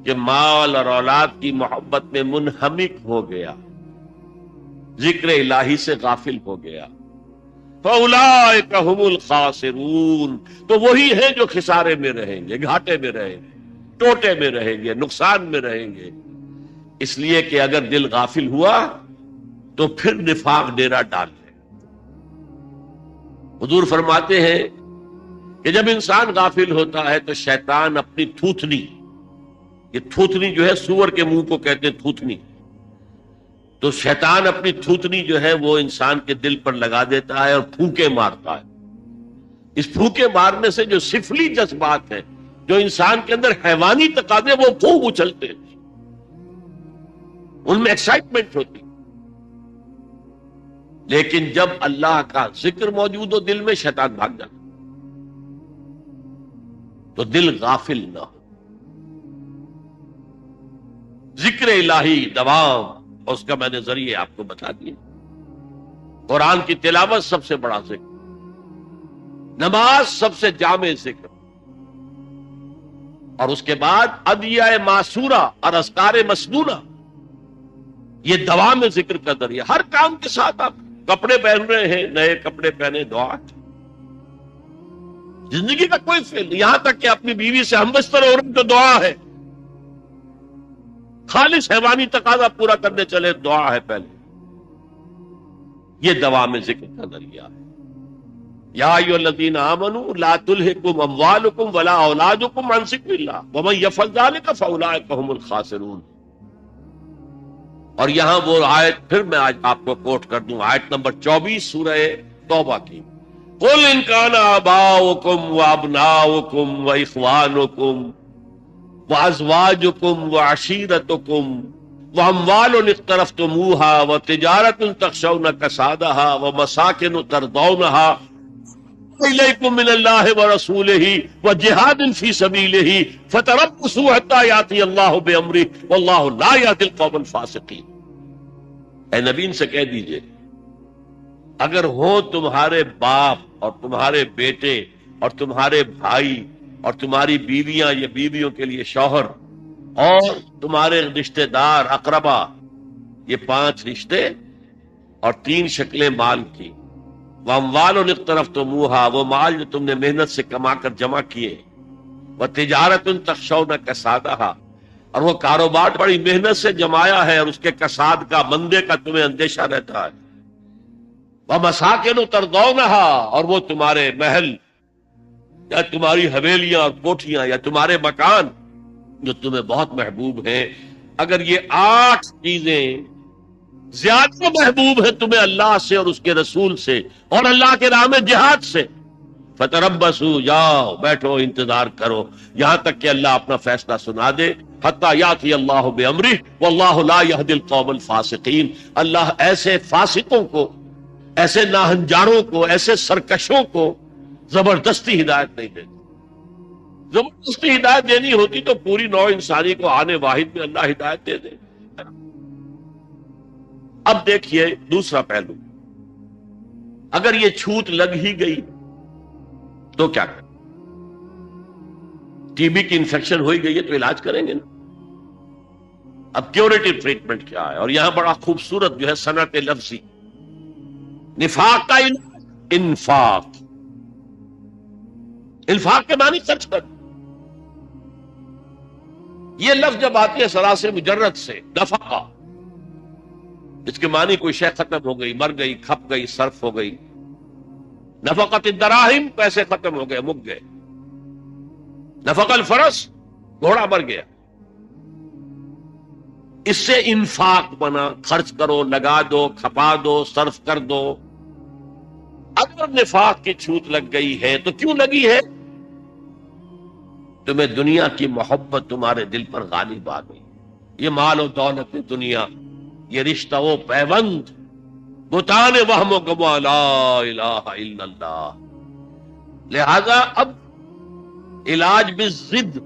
کہ مال اور اولاد کی محبت میں منہمک ہو گیا، ذکر الہی سے غافل ہو گیا، فَأُولَٰئِكَ هُمُ الْخَاسِرُونَ، تو وہی ہیں جو خسارے میں رہیں گے، گھاٹے میں رہیں گے، ٹوٹے میں رہیں گے، نقصان میں رہیں گے. اس لیے کہ اگر دل غافل ہوا تو پھر نفاق ڈیرا ڈال لے. حضور فرماتے ہیں کہ جب انسان غافل ہوتا ہے تو شیطان اپنی تھوتنی، یہ تھوتنی جو ہے سور کے منہ کو کہتے ہیں تھوتنی، تو شیطان اپنی تھوتنی جو ہے وہ انسان کے دل پر لگا دیتا ہے اور پھونکے مارتا ہے. اس پھونکے مارنے سے جو سفلی جذبات ہیں، جو انسان کے اندر حیوانی تقاضے، وہ خوب اچھلتے ہیں، ان میں ایکسائٹمنٹ ہوتی. لیکن جب اللہ کا ذکر موجود ہو دل میں، شیطان بھاگ جاتا. تو دل غافل نہ ہو. ذکر الہی دوام، اور اس کا میں نے ذریعے آپ کو بتا دیے. قرآن کی تلاوت سب سے بڑا ذکر، نماز سب سے جامع ذکر، اور اس کے بعد ادعیہ معصورہ اور اذکار مسنونہ، یہ دوام ذکر کا ذریعہ. ہر کام کے ساتھ آپ کپڑے پہن رہے ہیں، نئے کپڑے پہنے، دعا. زندگی کا کوئی فیل، یہاں تک کہ اپنی بیوی سے ہم بستر ہو رہے تو دعا ہے. خالص حیوانی تقاضا پورا کرنے چلے، دعا ہے پہلے. یہ دوام ذکر کا ذریعہ ہے. یا ایھا الذین آمنوا لا تلھکم اموالکم ولا اولادکم عن ذکر اللہ ومن یفعل ذلک فاولئک هم الخاسرون. اور یہاں وہ آیت پھر میں آج آپ کو کوٹ کر دوں، آیت نمبر 24 سورہ توبہ کی. قل ان کان آباؤکم وابناؤکم واخوانکم وازواجکم وعشیرتکم واموال اقترفتموها وتجارۃ تخشون کسادها ومساکن ترضونها الیکم من اللہ ورسولہ وجہاد فی سبیلہ فتربصوا حتی یأتی اللہ بامرہ واللہ لا یہدی القوم الفاسقین. اے نبی ان سے کہہ دیجئے، اگر ہو تمہارے باپ اور تمہارے بیٹے اور تمہارے بھائی اور تمہاری بیویاں یا بیویوں کے لیے شوہر اور تمہارے رشتہ دار اقربا، یہ 5 رشتے اور 3 شکلیں مال کی، واموال اقترفتموها، وہ مال جو تم نے محنت سے کما کر جمع کیے، وتجارۃ تخشون کسادہا، اور وہ کاروبار بڑی محنت سے جمایا ہے اور اس کے کساد کا، مندے کا تمہیں اندیشہ رہتا ہے، ومساکن ترضونہا، اور وہ تمہارے محل یا تمہاری حویلیاں اور کوٹھیاں یا تمہارے مکان جو تمہیں بہت محبوب ہیں. اگر یہ 8 چیزیں زیادہ محبوب ہیں تمہیں اللہ سے اور اس کے رسول سے اور اللہ کے راہ میں جہاد سے، فتربصوا، جاؤ بیٹھو انتظار کرو یہاں تک کہ اللہ اپنا فیصلہ سنا دے. حتی یاتی اللہ بامرہ واللہ لا یہدی القوم الفاسقین. اللہ ایسے فاسقوں کو، ایسے ناہنجاروں کو، ایسے سرکشوں کو زبردستی ہدایت نہیں دیتی. زبردستی ہدایت دینی ہوتی تو پوری نوع انسانی کو آنے واحد میں اللہ ہدایت دے دے. اب دیکھیے دوسرا پہلو، اگر یہ چھوت لگ ہی گئی تو کیا کریں؟ ٹی بی کی انفیکشن ہوئی گئی ہے تو علاج کریں گے نا. اب کیوریٹو ٹریٹمنٹ کیا ہے؟ اور یہاں بڑا خوبصورت جو ہے صنعت لفظی، نفاق کا انفاق. انفاق کے معنی خرچ کر. یہ لفظ جب آتی ہے سراس مجرد سے نفقہ، اس کے معنی کوئی شے ختم ہو گئی، مر گئی، کھپ گئی، صرف ہو گئی. نفقت الدراہم، پیسے ختم ہو گئے، مک گئے. نفق الفرس، گھوڑا مر گیا. اس سے انفاق بنا، خرچ کرو، لگا دو، کھپا دو، صرف کر دو. اگر نفاق کی چھوت لگ گئی ہے تو کیوں لگی ہے؟ تمہیں دنیا کی محبت تمہارے دل پر غالب آ گئی. یہ مال و دولت دنیا، یہ رشتہ و پیوند، بتانے وہم و گما، لا الہ الا اللہ. لہذا اب علاج بالضد،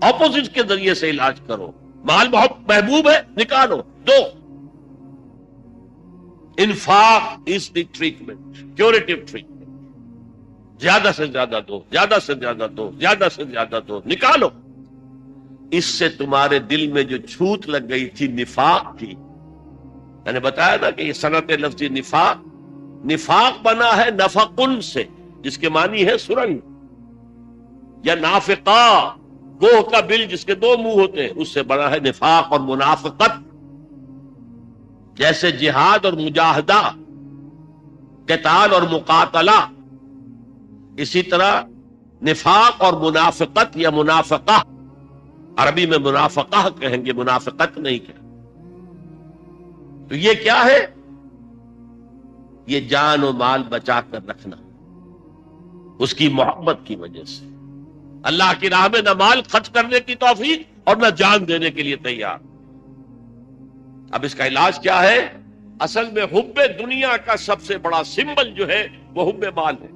اپوزٹ کے ذریعے سے علاج کرو. مال محبوب ہے، نکالو، دو. انفاق از دی ٹریٹمنٹ، کیوریٹو ٹریٹمنٹ. زیادہ سے زیادہ دو، زیادہ سے زیادہ دو، زیادہ سے زیادہ دو، نکالو. اس سے تمہارے دل میں جو چھوت لگ گئی تھی نفاق کی، میں نے بتایا نا کہ یہ صنعت لفظی نفاق، نفاق بنا ہے نفقن سے، جس کے معنی ہے سرنگ، یا نافقہ، گوہ کا بل جس کے دو منہ ہوتے ہیں، اس سے بنا ہے نفاق اور منافقت. جیسے جہاد اور مجاہدہ، قتال اور مقاتلہ، اسی طرح نفاق اور منافقت یا منافقہ، عربی میں منافقہ کہیں گے، منافقت نہیں کہیں. تو یہ کیا ہے؟ یہ جان و مال بچا کر رکھنا، اس کی محبت کی وجہ سے. اللہ کی راہ میں نہ مال خرچ کرنے کی توفیق اور نہ جان دینے کے لیے تیار. اب اس کا علاج کیا ہے؟ اصل میں حب دنیا کا سب سے بڑا سمبل جو ہے وہ حب مال ہے.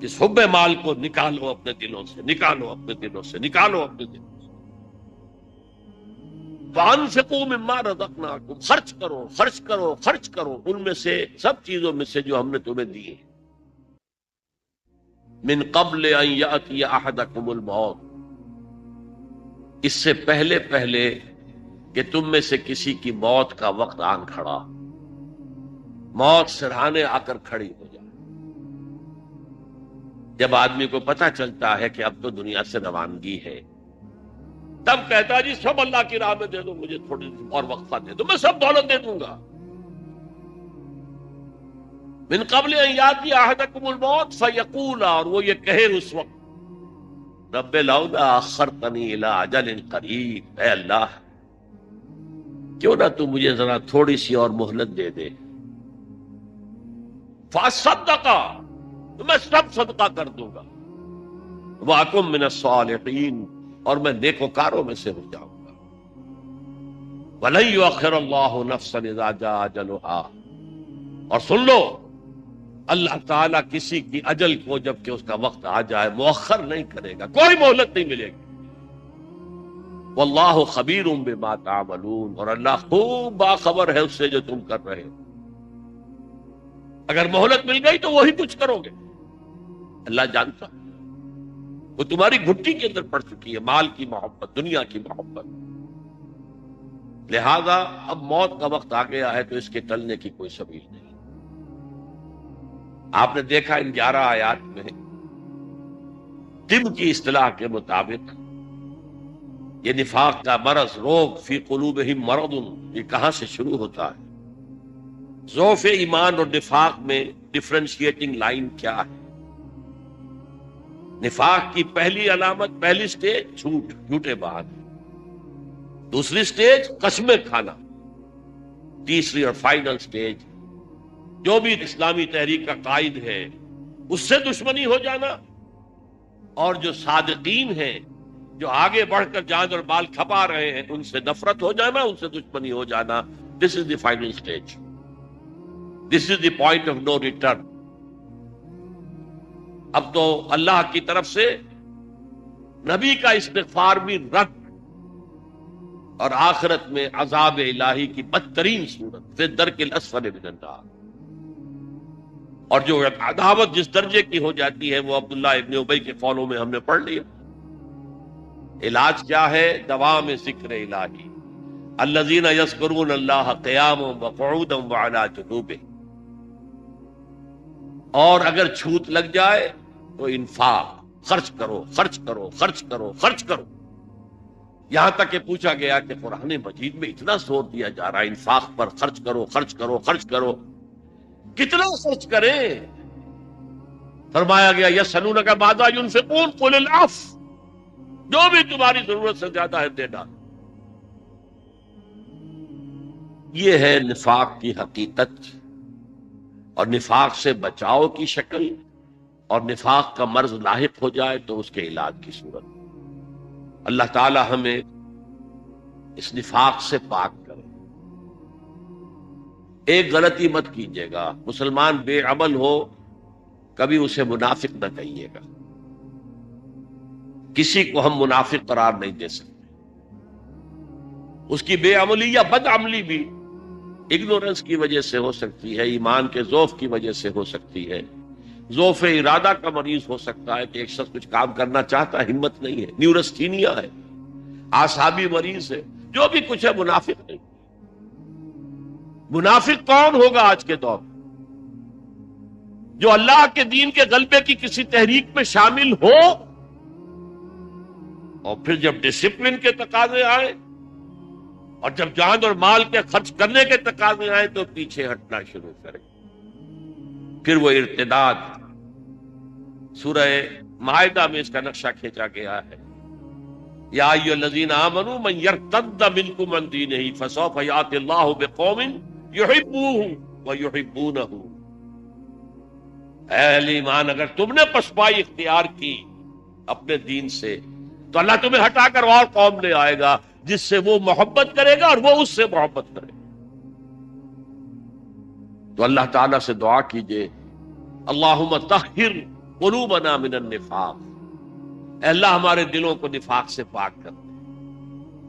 اس حب مال کو نکالو اپنے دلوں سے، نکالو اپنے دلوں سے، نکالو اپنے دلوں سے. وَأَنفِقُوا مِمَّا رَزَقْنَاكُمْ، خرچ کرو، خرچ کرو، خرچ کرو ان میں سے، سب چیزوں میں سے جو ہم نے تمہیں دی ہیں. من قبل ان یأتی احدکم الموت، اس سے پہلے کہ تم میں سے کسی کی موت کا وقت آن کھڑا، موت سرہانے آ کر کھڑی ہو جائے. جب آدمی کو پتہ چلتا ہے کہ اب تو دنیا سے روانگی ہے، تب کہتا جی سب اللہ کی راہ میں دے دو، مجھے تھوڑی اور وقفہ دے دو، میں سب دولت دے دوں گا. من قبل ان یاتی احدکم الموت فیقول، اور وہ یہ کہے اس وقت، رب لولا اخرتنی الی اجل قریب، اے اللہ کیوں نہ تو مجھے ذرا تھوڑی سی اور مہلت دے دے. فاصدق، تو میں سب صدقہ کر دوں گا. واکم من الصالحین، اور میں نیکوکاروں میں سے ہو جاؤں گا. ولن یؤخر اللہ نفسا اذا جاء اجلها، اور سن لو اللہ تعالیٰ کسی کی اجل کو جب کہ اس کا وقت آ جائے مؤخر نہیں کرے گا، کوئی مہلت نہیں ملے گی. واللہ خبیر بما تعملون، اور اللہ خوب باخبر ہے اس سے جو تم کر رہے ہو. اگر مہلت مل گئی تو وہی کچھ کرو گے، اللہ جانتا، وہ تمہاری گھٹی کے اندر پڑ چکی ہے، مال کی محبت، دنیا کی محبت. لہذا اب موت کا وقت آ گیا ہے تو اس کے ٹلنے کی کوئی سبیل نہیں. آپ نے دیکھا ان 11 آیات میں طب کی اصطلاح کے مطابق یہ نفاق کا مرض، روگ، فی قلوبہم مرض، یہ کہاں سے شروع ہوتا ہے؟ ضعف ایمان اور نفاق میں ڈفرینشیٹنگ لائن کیا ہے؟ نفاق کی پہلی علامت، پہلی سٹیج جھوٹ، جھوٹے بات. دوسری سٹیج قسمیں کھانا. تیسری اور فائنل سٹیج جو بھی اسلامی تحریک کا قائد ہے اس سے دشمنی ہو جانا، اور جو صادقین ہیں جو آگے بڑھ کر جان اور مال کھپا رہے ہیں ان سے نفرت ہو جانا، ان سے دشمنی ہو جانا. This is the final stage, this is the point of no return. اب تو اللہ کی طرف سے نبی کا استغفار بھی رد، اور آخرت میں عذاب الہی کی بدترین صورت، فی الدرک الاسفل من النار. اور جو عداوت جس درجے کی ہو جاتی ہے وہ عبداللہ ابن ابی کے قولوں میں ہم نے پڑھ لیا. علاج کیا ہے؟ دوام ذکر الہی. الذین یذکرون اللہ قیاما وقعودا وعلی جنوبہم. اور اگر چھوت لگ جائے تو انفاق، خرچ کرو خرچ کرو خرچ کرو خرچ کرو. یہاں تک کہ پوچھا گیا کہ قرآن مجید میں اتنا زور دیا جا رہا ہے انفاق پر، خرچ کرو خرچ کرو خرچ کرو، کتنا خرچ کریں؟ فرمایا گیا یسألونک ماذا ينفقون قل العفو، جو بھی تمہاری ضرورت سے زیادہ ہے دے ڈال. یہ ہے نفاق کی حقیقت، اور نفاق سے بچاؤ کی شکل، اور نفاق کا مرض لاحق ہو جائے تو اس کے علاج کی صورت. اللہ تعالی ہمیں اس نفاق سے پاک کرے. ایک غلطی مت کیجیے گا، مسلمان بے عمل ہو کبھی اسے منافق نہ کہیے گا. کسی کو ہم منافق قرار نہیں دے سکتے. اس کی بے عملی یا بد عملی بھی اگنورنس کی وجہ سے ہو سکتی ہے، ایمان کے ذوف کی وجہ سے ہو سکتی ہے، ذوف ارادہ کا مریض ہو سکتا ہے کہ ایک شخص کچھ کام کرنا چاہتا ہے، ہمت نہیں ہے، نیورستھینیا ہے، اعصابی مریض ہے، جو بھی کچھ ہے منافق نہیں. منافق کون ہوگا آج کے دور میں؟ جو اللہ کے دین کے غلبے کی کسی تحریک میں شامل ہو، اور پھر جب ڈسپلن کے تقاضے آئے اور جب جان اور مال کے خرچ کرنے کے تقاضے آئے تو پیچھے ہٹنا شروع کرے. پھر وہ ارتداد. سورہ مائدہ میں اس کا نقشہ کھینچا گیا ہے. یا ایھا الذین آمنوا من یرتد منکم عن دینہ فسوف یأتی اللہ بقوم یحبونہ ویحبونہ. اے اہل ایمان، اگر تم نے پسپائی اختیار کی اپنے دین سے تو اللہ تمہیں ہٹا کر اور قوم لے آئے گا جس سے وہ محبت کرے گا اور وہ اس سے محبت کرے گا. تو اللہ تعالیٰ سے دعا کیجئے اللہم طہر قلوبنا من النفاق، اے اللہ ہمارے دلوں کو نفاق سے پاک کر دے.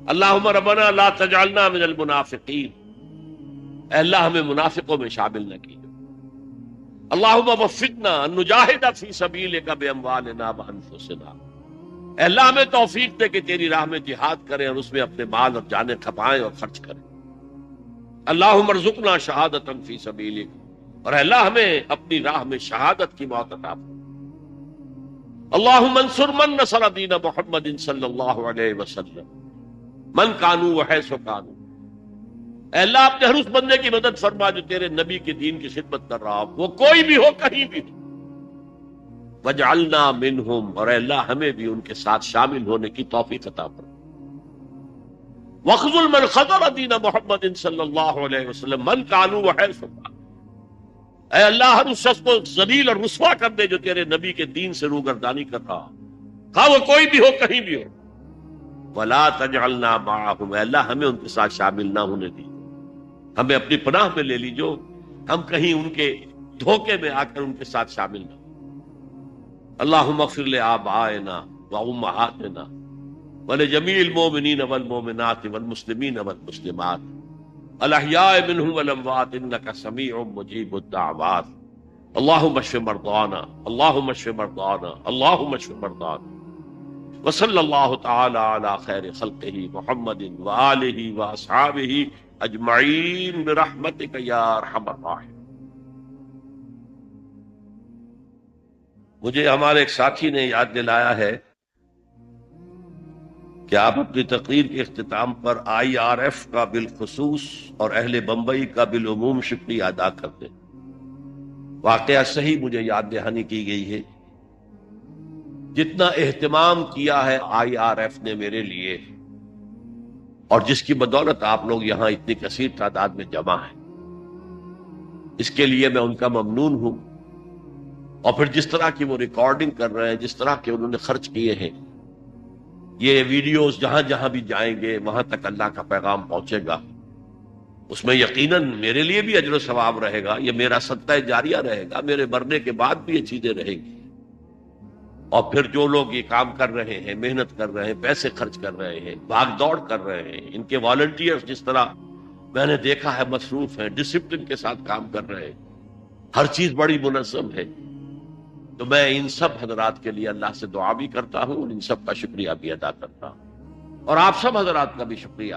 اللہم ربنا لا تجعلنا من المنافقین، اے اللہ ہمیں منافقوں میں شامل نہ کیجئے. اللہم وفقنا ان نجاہد فی سبیلک باموالنا وانفسنا، اے اللہ ہمیں توفیق دے کہ تیری راہ میں جہاد کریں اور اس میں اپنے مال اور جانیں کھپائیں اور خرچ کریں. اللہم ارزقنا شہادتا فی سبیلک، اور اے اللہ ہمیں اپنی راہ میں شہادت کی موت عطا فرما. اللہم انصر من نصر دین محمد صلی اللہ علیہ وسلم من کانوا وحیث کانوا، اے اللہ اپنے ہر اس بندے کی مدد فرما جو تیرے نبی کے دین کی خدمت کر رہا ہو، وہ کوئی بھی ہو کہیں بھی ہو. وجعلنا منہم، اور اے اللہ ہمیں بھی ان کے ساتھ شامل ہونے کی توفیق عطا فرما. وخذل من خذل دین محمد صلی اللہ علیہ وسلم من کانوا وحیث کانوا، اے اللہ ہر اس شخص کو ذلیل اور رسوا کر دے جو تیرے نبی کے دین سے روگردانی کر رہا، خواہ وہ کوئی بھی ہو کہیں بھی ہو. ولا تجعلنا معهم، اے اللہ ہمیں ان کے ساتھ شامل نہ ہونے دی، ہمیں اپنی پناہ میں لے لیجو، ہم کہیں ان کے دھوکے میں آ کر ان کے ساتھ شامل نہ ہوں. اللہم اغفر لآبائنا وامہاتنا ولجمیع المؤمنین والمؤمنات والمسلمین والمسلمات الاحیاء منهم والاموات انک سمیع مجیب الدعوات. اللہم اشف مرضانا اللہم اشف مرضانا اللہم اشف مرضانا. وصلی اللہ تعالی علی خیر خلقہ محمد وآلہ واصحابہ اجمعین برحمتک یا ارحم الراحمین. مجھے ہمارے ایک ساتھی نے یاد دلایا ہے کہ آپ اپنی تقریر کے اختتام پر IRF کا بالخصوص اور اہل بمبئی کا بالعموم شکریہ ادا کر دیں. واقعہ صحیح مجھے یاد دہانی کی گئی ہے. جتنا اہتمام کیا ہے IRF نے میرے لیے، اور جس کی بدولت آپ لوگ یہاں اتنی کثیر تعداد میں جمع ہیں، اس کے لیے میں ان کا ممنون ہوں. اور پھر جس طرح کی وہ ریکارڈنگ کر رہے ہیں، جس طرح کے انہوں نے خرچ کیے ہیں، یہ ویڈیوز جہاں جہاں بھی جائیں گے وہاں تک اللہ کا پیغام پہنچے گا. اس میں یقیناً میرے لیے بھی اجر و ثواب رہے گا، یہ میرا صدقہ جاریہ رہے گا، میرے مرنے کے بعد بھی یہ چیزیں رہیں گی. اور پھر جو لوگ یہ کام کر رہے ہیں، محنت کر رہے ہیں، پیسے خرچ کر رہے ہیں، بھاگ دوڑ کر رہے ہیں، ان کے والنٹیئرز جس طرح میں نے دیکھا ہے مصروف ہیں، ڈسپلن کے ساتھ کام کر رہے ہیں، ہر چیز بڑی منظم ہے. تو میں ان سب حضرات کے لیے اللہ سے دعا بھی کرتا ہوں اور ان سب کا شکریہ بھی ادا کرتا ہوں، اور آپ سب حضرات کا بھی شکریہ.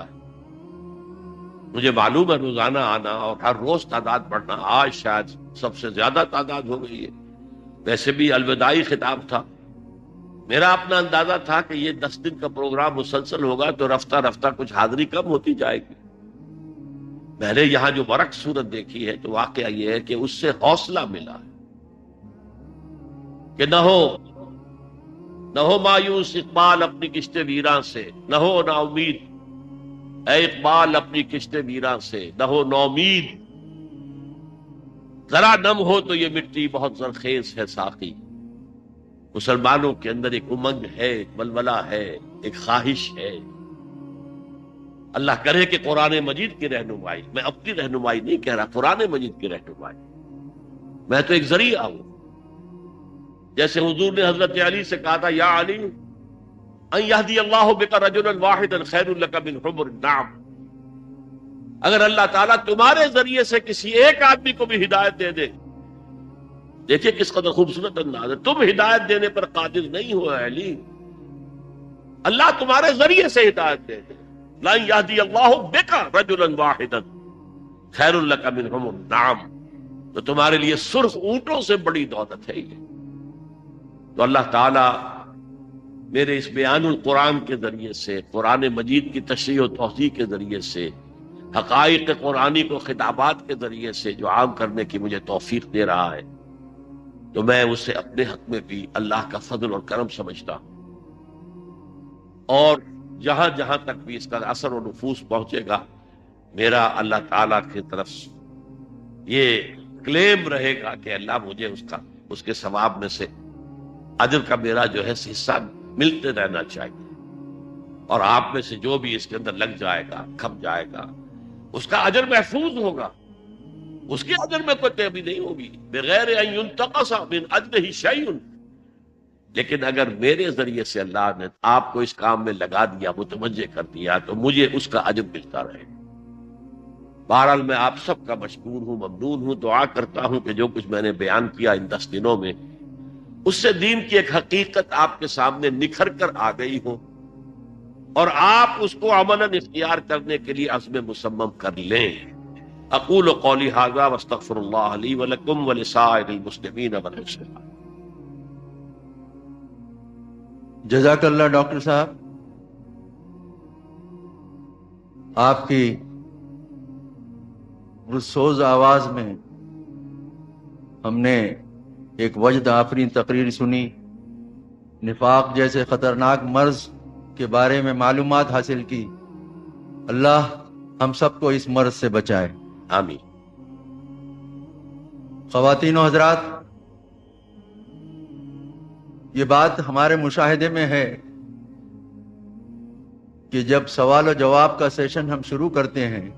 مجھے معلوم ہے روزانہ آنا اور ہر روز تعداد بڑھنا، آج شاید سب سے زیادہ تعداد ہو گئی ہے. ویسے بھی الوداعی خطاب تھا. میرا اپنا اندازہ تھا کہ یہ 10 دن کا پروگرام مسلسل ہوگا تو رفتہ رفتہ کچھ حاضری کم ہوتی جائے گی. میں نے یہاں جو برعکس صورت دیکھی ہے تو واقعہ یہ ہے کہ اس سے حوصلہ ملا ہے کہ نہ ہو مایوس اقبال اپنی کشت ویراں سے، نہ ہو نا امید اے اقبال اپنی کشت ویراں سے، نہ ہو نا امید. ذرا نم ہو تو یہ مٹی بہت زرخیز ہے ساقی. مسلمانوں کے اندر ایک امنگ ہے، ایک ولولہ ہے، ایک خواہش ہے. اللہ کرے کہ قرآن مجید کی رہنمائی، میں اپنی رہنمائی نہیں کہہ رہا، قرآن مجید کی رہنمائی، میں تو ایک ذریعہ ہوں. جیسے حضور نے حضرت علی سے کہا تھا یا علی ان یہدی اللہ بک رجلا واحدا خیر لک من حمر النعم. اگر اللہ تعالیٰ تمہارے ذریعے سے کسی ایک آدمی کو بھی ہدایت دے دے، دیکھیے کس قدر خوبصورت انداز ہے، تم ہدایت دینے پر قادر نہیں ہو علی، اللہ تمہارے ذریعے سے ہدایت دے دے. لن یہدی اللہ بک رجلا واحدا خیر لک من حمر النعم، تو تمہارے لیے سرخ اونٹوں سے بڑی دولت ہے یہ. تو اللہ تعالیٰ میرے اس بیان القرآن کے ذریعے سے، قرآن مجید کی تشریح و توضیح کے ذریعے سے، حقائق قرآنی کو خطابات کے ذریعے سے جو عام کرنے کی مجھے توفیق دے رہا ہے، تو میں اسے اپنے حق میں بھی اللہ کا فضل اور کرم سمجھتا ہوں. اور جہاں جہاں تک بھی اس کا اثر و نفوذ پہنچے گا، میرا اللہ تعالیٰ کی طرف یہ کلیم رہے گا کہ اللہ مجھے اس کے ثواب میں سے اجر کا میرا جو ہے حصہ ملتے رہنا چاہیے. اور آپ میں سے جو بھی اس کے اندر لگ جائے گا، کھپ جائے گا، اس کا اجر محفوظ ہوگا، اس کے اجر میں کوئی کمی نہیں ہوگی، بغیر ان ينتقص من اجرہ شیء. لیکن اگر میرے ذریعے سے اللہ نے آپ کو اس کام میں لگا دیا، متوجہ کر دیا، تو مجھے اس کا اجر ملتا رہے. بہرحال میں آپ سب کا مشکور ہوں، ممنون ہوں. دعا کرتا ہوں کہ جو کچھ میں نے بیان کیا ان 10 دنوں میں، اس سے دین کی ایک حقیقت آپ کے سامنے نکھر کر آ گئی ہو، اور آپ اس کو عملاً اختیار کرنے کے لیے عزم مصمم کر لیں. اقول قولی ھذا واستغفر اللہ لی ولکم ولسائر المسلمین والمسلمات. جزاک اللہ ڈاکٹر صاحب، آپ کی رسوز آواز میں ہم نے ایک وجد آفرین تقریر سنی، نفاق جیسے خطرناک مرض کے بارے میں معلومات حاصل کی. اللہ ہم سب کو اس مرض سے بچائے، آمین. خواتین و حضرات، یہ بات ہمارے مشاہدے میں ہے کہ جب سوال و جواب کا سیشن ہم شروع کرتے ہیں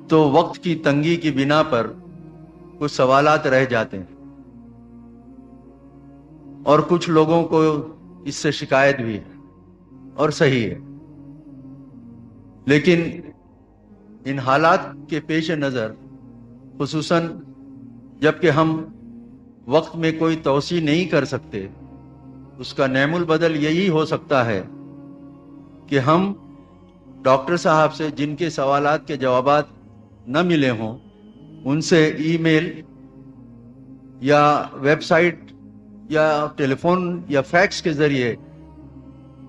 تو وقت کی تنگی کی بنا پر کچھ سوالات رہ جاتے ہیں، اور کچھ لوگوں کو اس سے شکایت بھی ہے، اور صحیح ہے. لیکن ان حالات کے پیش نظر، خصوصاً جب کہ ہم وقت میں کوئی توسیع نہیں کر سکتے، اس کا نعم البدل یہی ہو سکتا ہے کہ ہم ڈاکٹر صاحب سے جن کے سوالات کے جوابات نہ ملے ہوں، ان سے ای میل یا ویب سائٹ یا ٹیلی فون یا فیکس کے ذریعے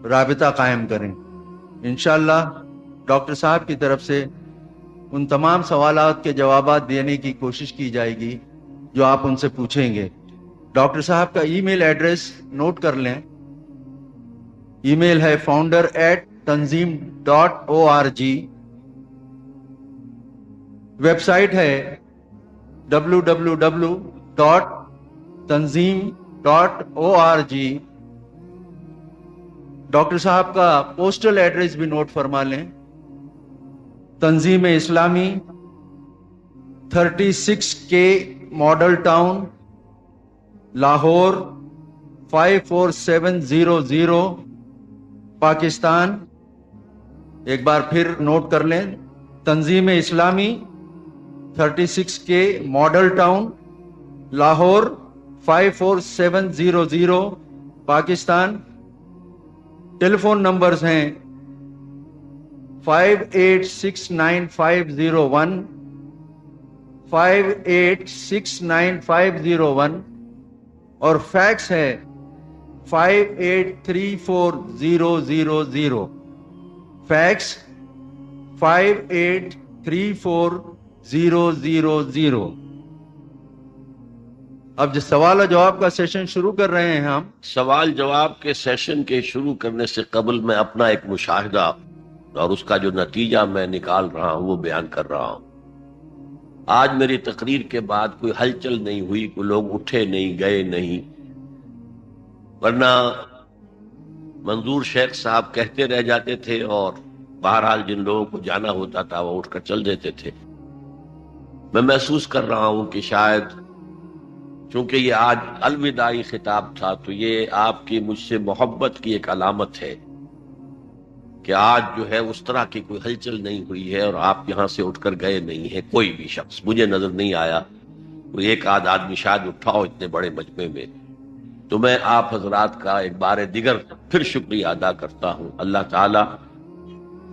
رابطہ قائم کریں. انشاءاللہ ڈاکٹر صاحب کی طرف سے ان تمام سوالات کے جوابات دینے کی کوشش کی جائے گی جو آپ ان سے پوچھیں گے. ڈاکٹر صاحب کا ای میل ایڈریس نوٹ کر لیں. ای میل ہے founder@tanzeem.org. ویب سائٹ ہے www.tanzeem.org. ڈاکٹر صاحب کا پوسٹل ایڈریس بھی نوٹ فرما لیں. Tanzeem Islami 36K Model Town, Lahore 54700 Pakistan. ایک بار پھر نوٹ کر لیں، Tanzeem Islami 36K Model Town, Lahore 54700 Pakistan. Telephone numbers ہیں 586951 586951 اور فیکس ہے 583400 فیکس 583400. اب جو سوال و جواب کا سیشن شروع کر رہے ہیں ہم. سوال جواب کے سیشن کے شروع کرنے سے قبل میں اپنا ایک مشاہدہ اور اس کا جو نتیجہ میں نکال رہا ہوں وہ بیان کر رہا ہوں. آج میری تقریر کے بعد کوئی ہلچل نہیں ہوئی، کوئی لوگ اٹھے نہیں، گئے نہیں، ورنہ منظور شیخ صاحب کہتے رہ جاتے تھے اور بہرحال جن لوگوں کو جانا ہوتا تھا وہ اٹھ کر چل دیتے تھے. میں محسوس کر رہا ہوں کہ شاید چونکہ یہ آج الوداعی خطاب تھا تو یہ آپ کی مجھ سے محبت کی ایک علامت ہے کہ آج جو ہے اس طرح کی کوئی ہلچل نہیں ہوئی ہے اور آپ یہاں سے اٹھ کر گئے نہیں ہیں. کوئی بھی شخص مجھے نظر نہیں آیا، کوئی ایک آدھ آدمی شاید اٹھا ہو اتنے بڑے مجمع میں. تو میں آپ حضرات کا ایک بار دیگر پھر شکریہ ادا کرتا ہوں. اللہ تعالی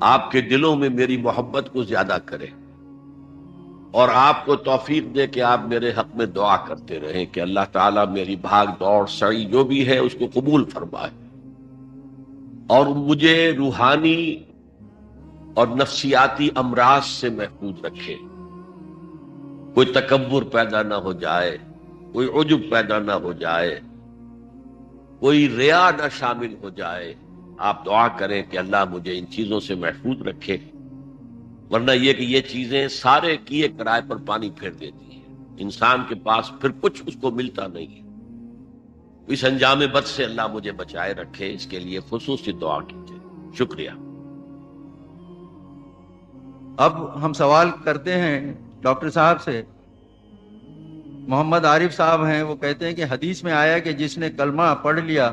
آپ کے دلوں میں میری محبت کو زیادہ کرے اور آپ کو توفیق دے کہ آپ میرے حق میں دعا کرتے رہیں کہ اللہ تعالیٰ میری بھاگ دوڑ سعی جو بھی ہے اس کو قبول فرمائے اور مجھے روحانی اور نفسیاتی امراض سے محفوظ رکھے. کوئی تکبر پیدا نہ ہو جائے، کوئی عجب پیدا نہ ہو جائے، کوئی ریا نہ شامل ہو جائے. آپ دعا کریں کہ اللہ مجھے ان چیزوں سے محفوظ رکھے، ورنہ یہ کہ یہ چیزیں سارے کیے کرائے پر پانی پھیر دیتی ہیں. انسان کے پاس پھر کچھ اس کو ملتا نہیں ہے. اس انجام بد سے اللہ مجھے بچائے رکھے، اس کے لیے خصوصی دعا کیجیے. شکریہ. اب ہم سوال کرتے ہیں ڈاکٹر صاحب سے. محمد عارف صاحب ہیں، وہ کہتے ہیں کہ حدیث میں آیا کہ جس نے کلمہ پڑھ لیا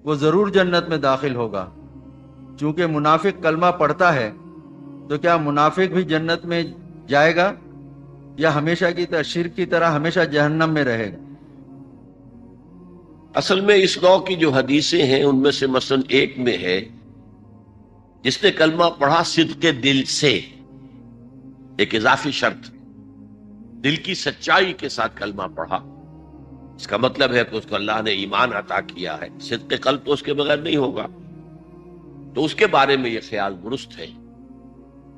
وہ ضرور جنت میں داخل ہوگا. چونکہ منافق کلمہ پڑھتا ہے تو کیا منافق بھی جنت میں جائے گا یا ہمیشہ کی طرح شرک کی طرح ہمیشہ جہنم میں رہے گا؟ اصل میں اس نوع کی جو حدیثیں ہیں ان میں سے مثلا ایک میں ہے جس نے کلمہ پڑھا صدق دل سے، ایک اضافی شرط، دل کی سچائی کے ساتھ کلمہ پڑھا. اس کا مطلب ہے کہ اس کو اللہ نے ایمان عطا کیا ہے. صدق قلب تو اس کے بغیر نہیں ہوگا. تو اس کے بارے میں یہ خیال درست ہے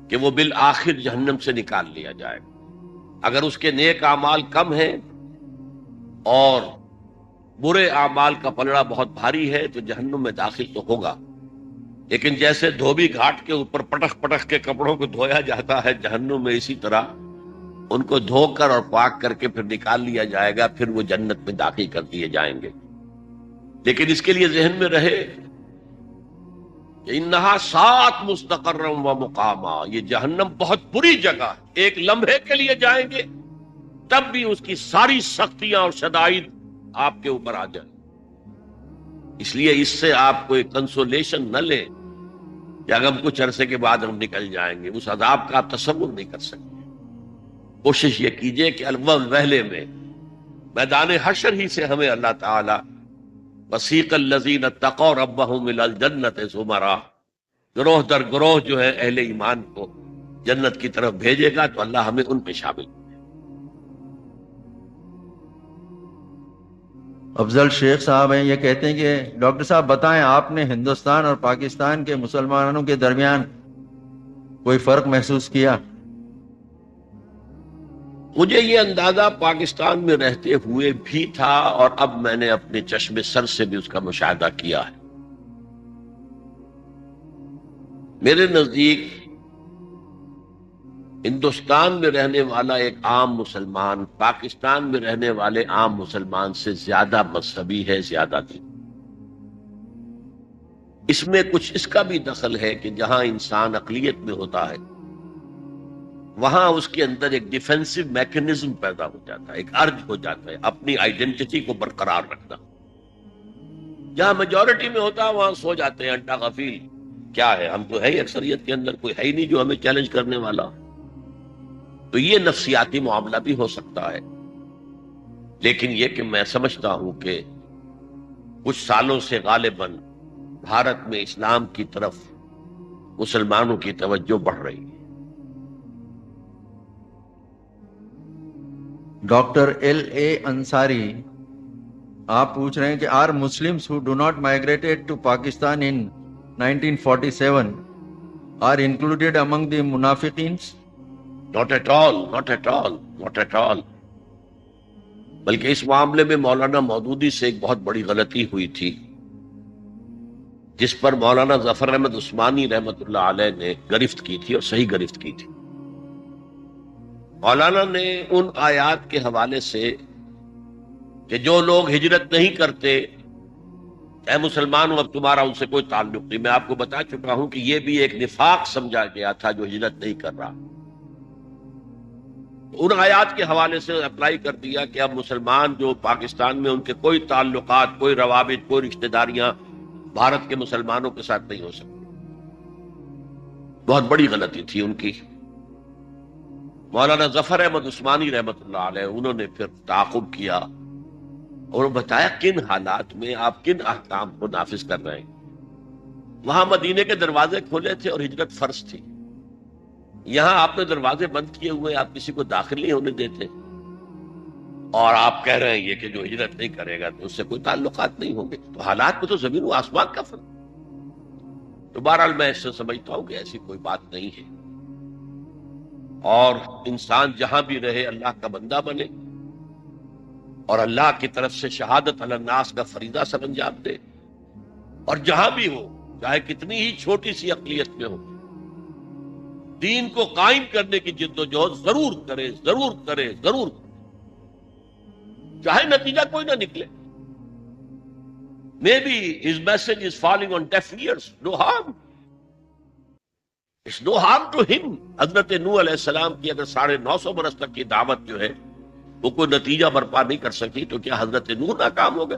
کہ وہ بالآخر جہنم سے نکال لیا جائے. اگر اس کے نیک اعمال کم ہیں اور برے اعمال کا پلڑا بہت بھاری ہے تو جہنم میں داخل تو ہوگا. لیکن جیسے دھوبی گھاٹ کے اوپر پٹخ پٹخ کے کپڑوں کو دھویا جاتا ہے، جہنم میں اسی طرح ان کو دھو کر اور پاک کر کے پھر نکال لیا جائے گا، پھر وہ جنت میں داخل کر دیے جائیں گے. لیکن اس کے لیے ذہن میں رہے کہ انہا سات مستقرا و مقاما، یہ جہنم بہت بری جگہ ہے. ایک لمحے کے لیے جائیں گے تب بھی اس کی ساری سختیاں اور شدائد آپ کے اوپر آ جائیں. اس لیے اس سے آپ کوئی کنسولیشن نہ لیں کہ اگر کچھ عرصے کے بعد ہم نکل جائیں گے. اس عذاب کا آپ تصور نہیں کر سکتے. کوشش یہ کیجئے کہ اول وہلے میں میدان حشر ہی سے ہمیں اللہ تعالی وسیق الذین اتقوا ربهم الی الجنۃ زمرا، گروہ در گروہ جو ہے اہل ایمان کو جنت کی طرف بھیجے گا تو اللہ ہمیں ان پہ شامل. افضل شیخ صاحب ہیں، یہ کہتے ہیں کہ ڈاکٹر صاحب بتائیں آپ نے ہندوستان اور پاکستان کے مسلمانوں کے درمیان کوئی فرق محسوس کیا؟ مجھے یہ اندازہ پاکستان میں رہتے ہوئے بھی تھا اور اب میں نے اپنے چشم سر سے بھی اس کا مشاہدہ کیا ہے. میرے نزدیک ہندوستان میں رہنے والا ایک عام مسلمان پاکستان میں رہنے والے عام مسلمان سے زیادہ مذہبی ہے، زیادہ دین. اس میں کچھ اس کا بھی دخل ہے کہ جہاں انسان اقلیت میں ہوتا ہے وہاں اس کے اندر ایک ڈیفینسو میکنزم پیدا ہو جاتا ہے، ایک ارج ہو جاتا ہے اپنی آئیڈینٹی کو برقرار رکھنا. جہاں میجورٹی میں ہوتا ہے وہاں سو جاتے ہیں انٹا غفیل، کیا ہے ہم تو ہے ہی اکثریت کے اندر، کوئی ہے ہی نہیں جو ہمیں چیلنج کرنے والا. تو یہ نفسیاتی معاملہ بھی ہو سکتا ہے. لیکن یہ کہ میں سمجھتا ہوں کہ کچھ سالوں سے غالباً بھارت میں اسلام کی طرف مسلمانوں کی توجہ بڑھ رہی ہے. ڈاکٹر ایل اے انصاری آپ پوچھ رہے ہیں کہ are Muslims who do not migrated to Pakistan in 1947 are included among the munafiqeens? Not at all, not at all, not at all. بلکہ اس معاملے میں مولانا مودودی سے ایک بہت بڑی غلطی ہوئی تھی، جس پر مولانا ظفر احمد عثمانی رحمت اللہ علیہ نے گرفت کی تھی، اور صحیح گرفت کی تھی. مولانا نے ان آیات کے حوالے سے کہ جو لوگ ہجرت نہیں کرتے، اے مسلمانوں اب تمہارا ان سے کوئی تعلق نہیں، میں آپ کو بتا چکا ہوں کہ یہ بھی ایک نفاق سمجھا گیا تھا جو ہجرت نہیں کر رہا. ان آیات کے حوالے سے اپلائی کر دیا کہ اب مسلمان جو پاکستان میں ان کے کوئی تعلقات، کوئی روابط، کوئی رشتہ داریاں بھارت کے مسلمانوں کے ساتھ نہیں ہو سکتی. بہت بڑی غلطی تھی ان کی. مولانا ظفر احمد عثمانی رحمت اللہ علیہ انہوں نے پھر تعاقب کیا اور بتایا کن حالات میں آپ کن احکام کو نافذ کر رہے ہیں. وہاں مدینے کے دروازے کھولے تھے اور ہجرت فرض تھی. یہاں آپ نے دروازے بند کیے ہوئے، آپ کسی کو داخل نہیں ہونے دیتے، اور آپ کہہ رہے ہیں یہ کہ جو ہجرت نہیں کرے گا تو اس سے کوئی تعلقات نہیں ہوں گے. تو حالات میں تو زمین و آسمان کا فرق. تو بہرحال میں اس سے سمجھتا ہوں کہ ایسی کوئی بات نہیں ہے، اور انسان جہاں بھی رہے اللہ کا بندہ بنے اور اللہ کی طرف سے شہادت علی الناس کا فریضہ سر انجام دے، اور جہاں بھی ہو چاہے کتنی ہی چھوٹی سی اقلیت میں ہو دین کو قائم کرنے کی جد و جہد ضرور کرے، ضرور کرے، ضرور کرے، چاہے نتیجہ کوئی نہ نکلے. Maybe his message is falling on deaf ears. No harm. It's no harm to him. حضرت نوح علیہ السلام کی اگر 950 برس تک کی دعوت جو ہے وہ کوئی نتیجہ برپا نہیں کر سکی تو کیا حضرت نوح ناکام ہو گئے؟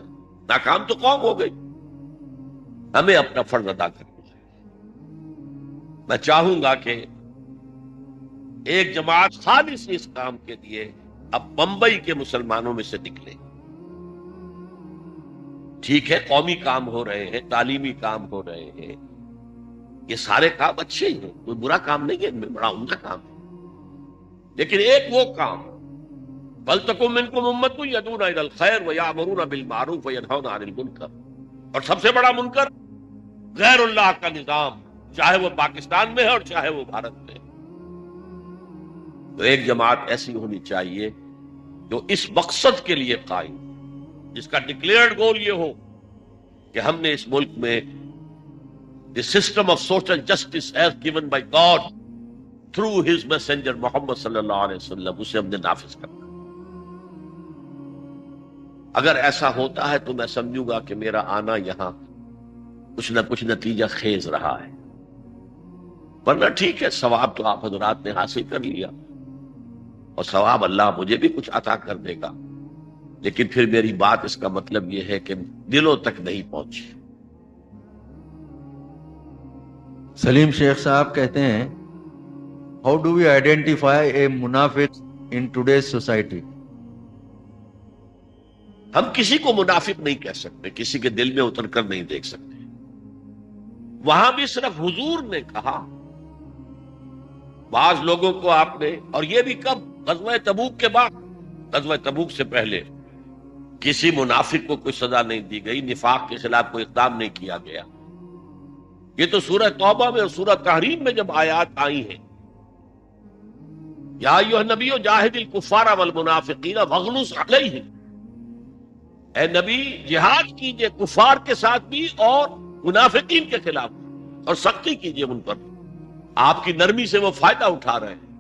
ناکام تو قوم ہو گئی. ہمیں اپنا فرض ادا کرنا ہے. میں چاہوں گا کہ ایک جماعت خالص اس کام کے لیے اب بمبئی کے مسلمانوں میں سے نکلے. ٹھیک ہے قومی کام ہو رہے ہیں، تعلیمی کام ہو رہے ہیں، یہ سارے کام اچھے ہی ہیں، کوئی برا کام نہیں ہے، ان میں بڑا عمدہ کام ہے. لیکن ایک وہ کام وَلْتَكُن مِّنكُمْ أُمَّةٌ يَدْعُونَ إِلَى الْخَيْرِ وَيَأْمُرُونَ بِالْمَعْرُوفِ وَيَنْهَوْنَ عَنِ الْمُنكَرِ. اور سب سے بڑا منکر غیر اللہ کا نظام، چاہے وہ پاکستان میں ہے اور چاہے وہ بھارت میں ہے. تو ایک جماعت ایسی ہونی چاہیے جو اس مقصد کے لیے قائم، جس کا ڈکلیئرڈ گول یہ ہو کہ ہم نے اس ملک میں the system of social justice as given by God through his messenger محمد صلی اللہ علیہ وسلم اسے ہم نے نافذ کرنا. اگر ایسا ہوتا ہے تو میں سمجھوں گا کہ میرا آنا یہاں کچھ نہ کچھ نتیجہ خیز رہا ہے. ورنہ ٹھیک ہے ثواب تو آپ حضرات نے حاصل کر لیا اور ثواب اللہ مجھے بھی کچھ عطا کر دے گا، لیکن پھر میری بات اس کا مطلب یہ ہے کہ دلوں تک نہیں پہنچی. سلیم شیخ صاحب کہتے ہیں how do we identify a منافق ان ٹوڈیز سوسائٹی؟ ہم کسی کو منافق نہیں کہہ سکتے، کسی کے دل میں اتر کر نہیں دیکھ سکتے. وہاں بھی صرف حضور نے کہا. بعض لوگوں کو آپ نے، اور یہ بھی کب؟ غزوہ تبوک کے بعد. غزوہ تبوک سے پہلے کسی منافق کو کوئی سزا نہیں دی گئی، نفاق کے خلاف کوئی اقدام نہیں کیا گیا. یہ تو سورہ توبہ میں اور سورہ تحریم میں جب آیات آئی ہیں یا ایھا النبی جاہد الکفار والمنافقین واغلظ علیہم، اے نبی جہاد کیجئے کفار کے ساتھ بھی اور منافقین کے خلاف، اور سختی کیجئے ان پر. آپ کی نرمی سے وہ فائدہ اٹھا رہے ہیں.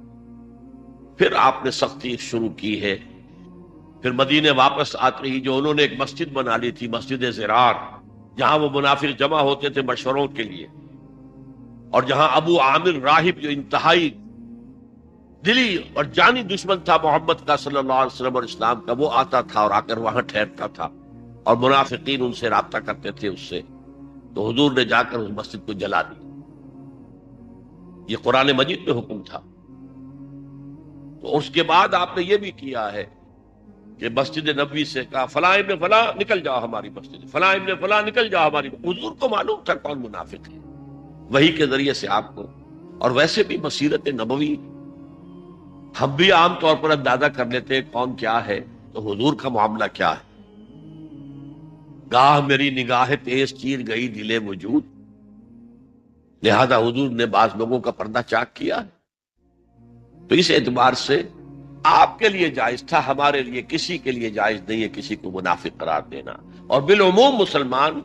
پھر آپ نے سختی شروع کی ہے. پھر مدینے واپس آتے ہی جو انہوں نے ایک مسجد بنا لی تھی، مسجد زرار، جہاں وہ منافق جمع ہوتے تھے مشوروں کے لیے، اور جہاں ابو عامر راہب جو انتہائی دلی اور جانی دشمن تھا محمد کا صلی اللہ علیہ وسلم اور اسلام کا، وہ آتا تھا اور آ کر وہاں ٹھہرتا تھا اور منافقین ان سے رابطہ کرتے تھے اس سے. تو حضور نے جا کر اس مسجد کو جلا دی. یہ قرآن مجید میں حکم تھا. تو اس کے بعد آپ نے یہ بھی کیا ہے کہ مسجد نبوی سے کہا فلاں ابن فلاں نکل جاؤ ہماری مسجد، فلاں ابن فلاں نکل جاؤ ہماری. حضور کو معلوم تھا کون منافق ہے، وحی کے ذریعے سے آپ کو. اور ویسے بھی بصیرت نبوی ہم بھی عام طور پر اندازہ کر لیتے ہیں کون کیا ہے، تو حضور کا معاملہ کیا ہے. گاہ میری نگاہ تیز چیر گئی دل وجود، لہذا حضور نے بعض لوگوں کا پردہ چاک کیا ہے. تو اس اعتبار سے آپ کے لیے جائز تھا، ہمارے لیے کسی کے لیے جائز نہیں ہے کسی کو منافق قرار دینا. اور بالعموم مسلمان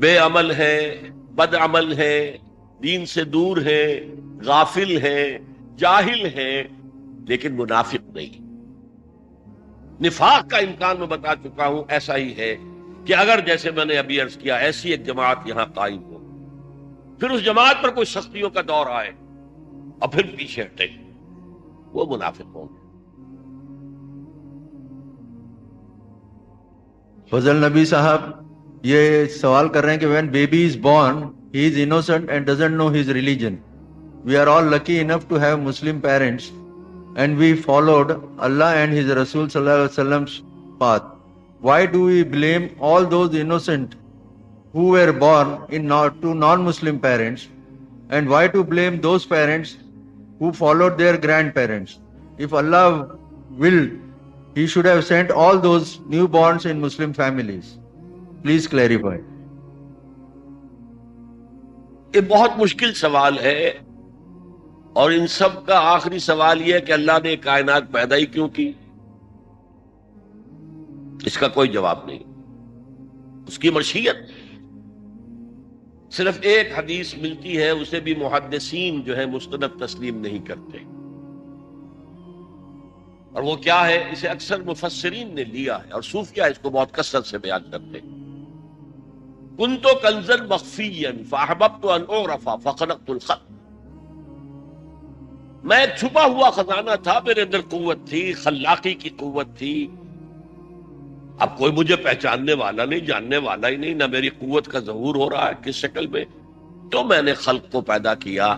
بے عمل ہے، بد عمل ہے، دین سے دور ہے، غافل ہے، جاہل ہے، لیکن منافق نہیں. نفاق کا امکان میں بتا چکا ہوں ایسا ہی ہے کہ اگر جیسے میں نے ابھی عرض کیا ایسی ایک جماعت یہاں قائم ہو، پھر اس جماعت پر کوئی سختیوں کا دور آئے اور پھر پیچھے ہٹے، وہ منافق ہوں گے. فضل نبی صاحب یہ سوال کر رہے ہیں کہ when baby is born he is innocent and doesn't know his religion. We are all lucky enough to have Muslim parents and we followed Allah and his Rasul sallallahu alaihi wasallam's path. Why do we blame all those innocent who were born to non-Muslim parents, and why to blame those parents who followed their grandparents? If Allah willed, He should have sent all those newborns in Muslim families. Please clarify. یہ بہت مشکل سوال ہے، اور ان سب کا آخری سوال یہ ہے کہ اللہ نے کائنات پیدا ہی کیوں کی؟ اس کا کوئی جواب نہیں. اس کی مشیت. صرف ایک حدیث ملتی ہے، اسے بھی محدثین جو ہے مستند تسلیم نہیں کرتے، اور وہ کیا ہے؟ اسے اکثر مفسرین نے لیا ہے اور صوفیہ اس کو بہت کثرت سے بیان کرتے ہیں. کنت کنزا مخفیا فاحببت ان اعرف فخلقت الخلق. میں ایک چھپا ہوا خزانہ تھا، میرے اندر قوت تھی، خلاقی کی قوت تھی. اب کوئی مجھے پہچاننے والا نہیں، جاننے والا ہی نہیں، نہ میری قوت کا ظہور ہو رہا ہے کس شکل میں. تو میں نے خلق کو پیدا کیا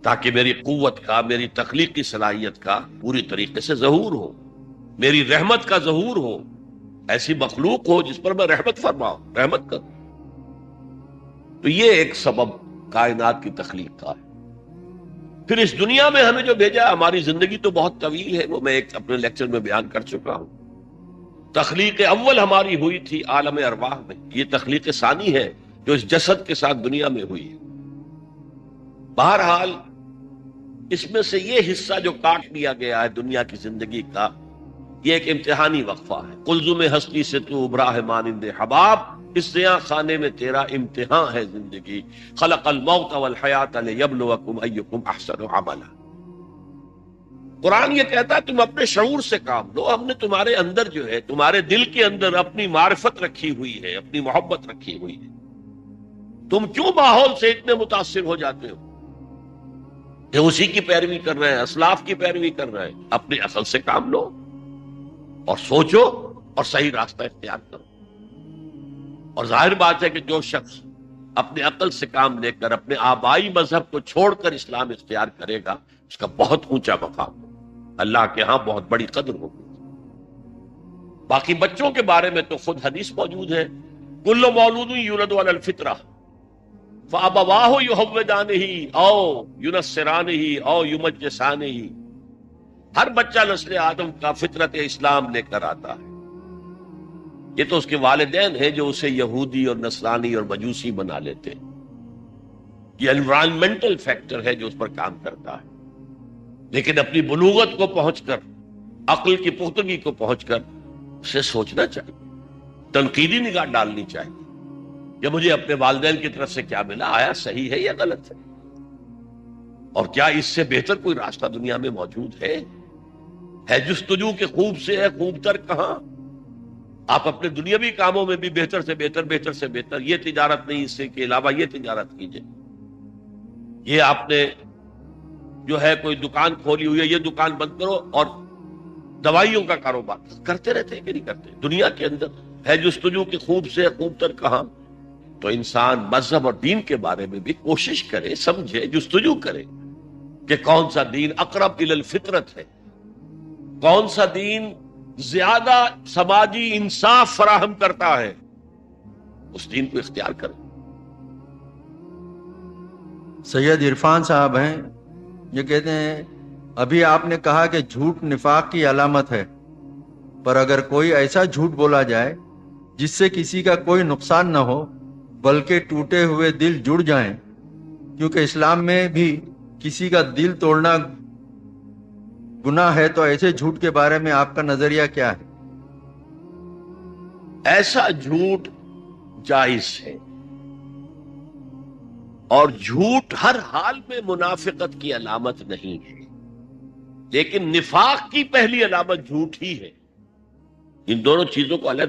تاکہ میری قوت کا، میری تخلیقی صلاحیت کا پوری طریقے سے ظہور ہو، میری رحمت کا ظہور ہو، ایسی مخلوق ہو جس پر میں رحمت فرماؤں، رحمت کروں. تو یہ ایک سبب کائنات کی تخلیق کا ہے. پھر اس دنیا میں ہمیں جو بھیجا، ہماری زندگی تو بہت طویل ہے، وہ میں ایک اپنے لیکچر میں بیان کر چکا ہوں. تخلیق اول ہماری ہوئی تھی عالم ارواح میں، یہ تخلیق ثانی ہے جو اس جسد کے ساتھ دنیا میں ہوئی ہے. بہرحال اس میں سے یہ حصہ جو کاٹ لیا گیا ہے دنیا کی زندگی کا، یہ ایک امتحانی وقفہ ہے. قلزم ہستی سے تو ابھرا ہے مانند حباب، اس زیاں خانے میں تیرا امتحان ہے زندگی. خلق الموت والحیات لیبلوکم ایکم احسن عملا. قرآن یہ کہتا ہے تم اپنے شعور سے کام لو. ہم نے تمہارے اندر جو ہے، تمہارے دل کے اندر اپنی معرفت رکھی ہوئی ہے، اپنی محبت رکھی ہوئی ہے. تم کیوں ماحول سے اتنے متاثر ہو جاتے ہو کہ اسی کی پیروی کر رہے ہیں، اسلاف کی پیروی کر رہے ہیں؟ اپنی عقل سے کام لو اور سوچو اور صحیح راستہ اختیار کرو. اور ظاہر بات ہے کہ جو شخص اپنے عقل سے کام لے کر اپنے آبائی مذہب کو چھوڑ کر اسلام اختیار کرے گا، اس کا بہت اونچا مقام ہوگا، اللہ کے ہاں بہت بڑی قدر ہوگی. باقی بچوں کے بارے میں تو خود حدیث موجود ہے، کل مولود یولد علی الفطرہ فابواہ یہودانہ او ینصرانہ او یمجسانہ. ہر بچہ نسل آدم کا فطرت اسلام لے کر آتا ہے. یہ تو اس کے والدین ہیں جو اسے یہودی اور نصرانی اور مجوسی بنا لیتے ہیں. یہ انوائرمنٹل فیکٹر ہے جو اس پر کام کرتا ہے. لیکن اپنی بلوغت کو پہنچ کر، عقل کی پختگی کو پہنچ کر اسے سوچنا چاہیے، تنقیدی نگاہ ڈالنی چاہیے کہ مجھے اپنے والدین کی طرف سے کیا ملا، آیا صحیح ہے یا غلط ہے، اور کیا اس سے بہتر کوئی راستہ دنیا میں موجود ہے جستجو کے خوب سے ہے خوب تر کہاں. آپ اپنے دنیاوی کاموں میں بھی بہتر سے بہتر، بہتر سے بہتر، یہ تجارت نہیں، اس سے کے علاوہ یہ تجارت کیجئے. یہ آپ نے جو ہے کوئی دکان کھولی ہوئی ہے، یہ دکان بند کرو، اور دوائیوں کا کاروبار کرتے رہتے ہیں کہ نہیں کرتے. دنیا کے اندر ہے جستجو کی خوب سے خوب تر کہاں. تو انسان مذہب اور دین کے بارے میں بھی کوشش کرے، سمجھے، جستجو کرے کہ کون سا دین اقرب الی الفطرت ہے، کون سا دین زیادہ سماجی انصاف فراہم کرتا ہے، اس دین کو اختیار کرے. سید عرفان صاحب ہیں، یہ کہتے ہیں ابھی آپ نے کہا کہ جھوٹ نفاق کی علامت ہے، پر اگر کوئی ایسا جھوٹ بولا جائے جس سے کسی کا کوئی نقصان نہ ہو بلکہ ٹوٹے ہوئے دل جڑ جائیں، کیونکہ اسلام میں بھی کسی کا دل توڑنا گناہ ہے، تو ایسے جھوٹ کے بارے میں آپ کا نظریہ کیا ہے؟ ایسا جھوٹ جائز ہے، اور جھوٹ ہر حال میں منافقت کی علامت نہیں ہے، لیکن نفاق کی پہلی علامت جھوٹ ہی ہے۔ ان دونوں چیزوں کو علیحدہ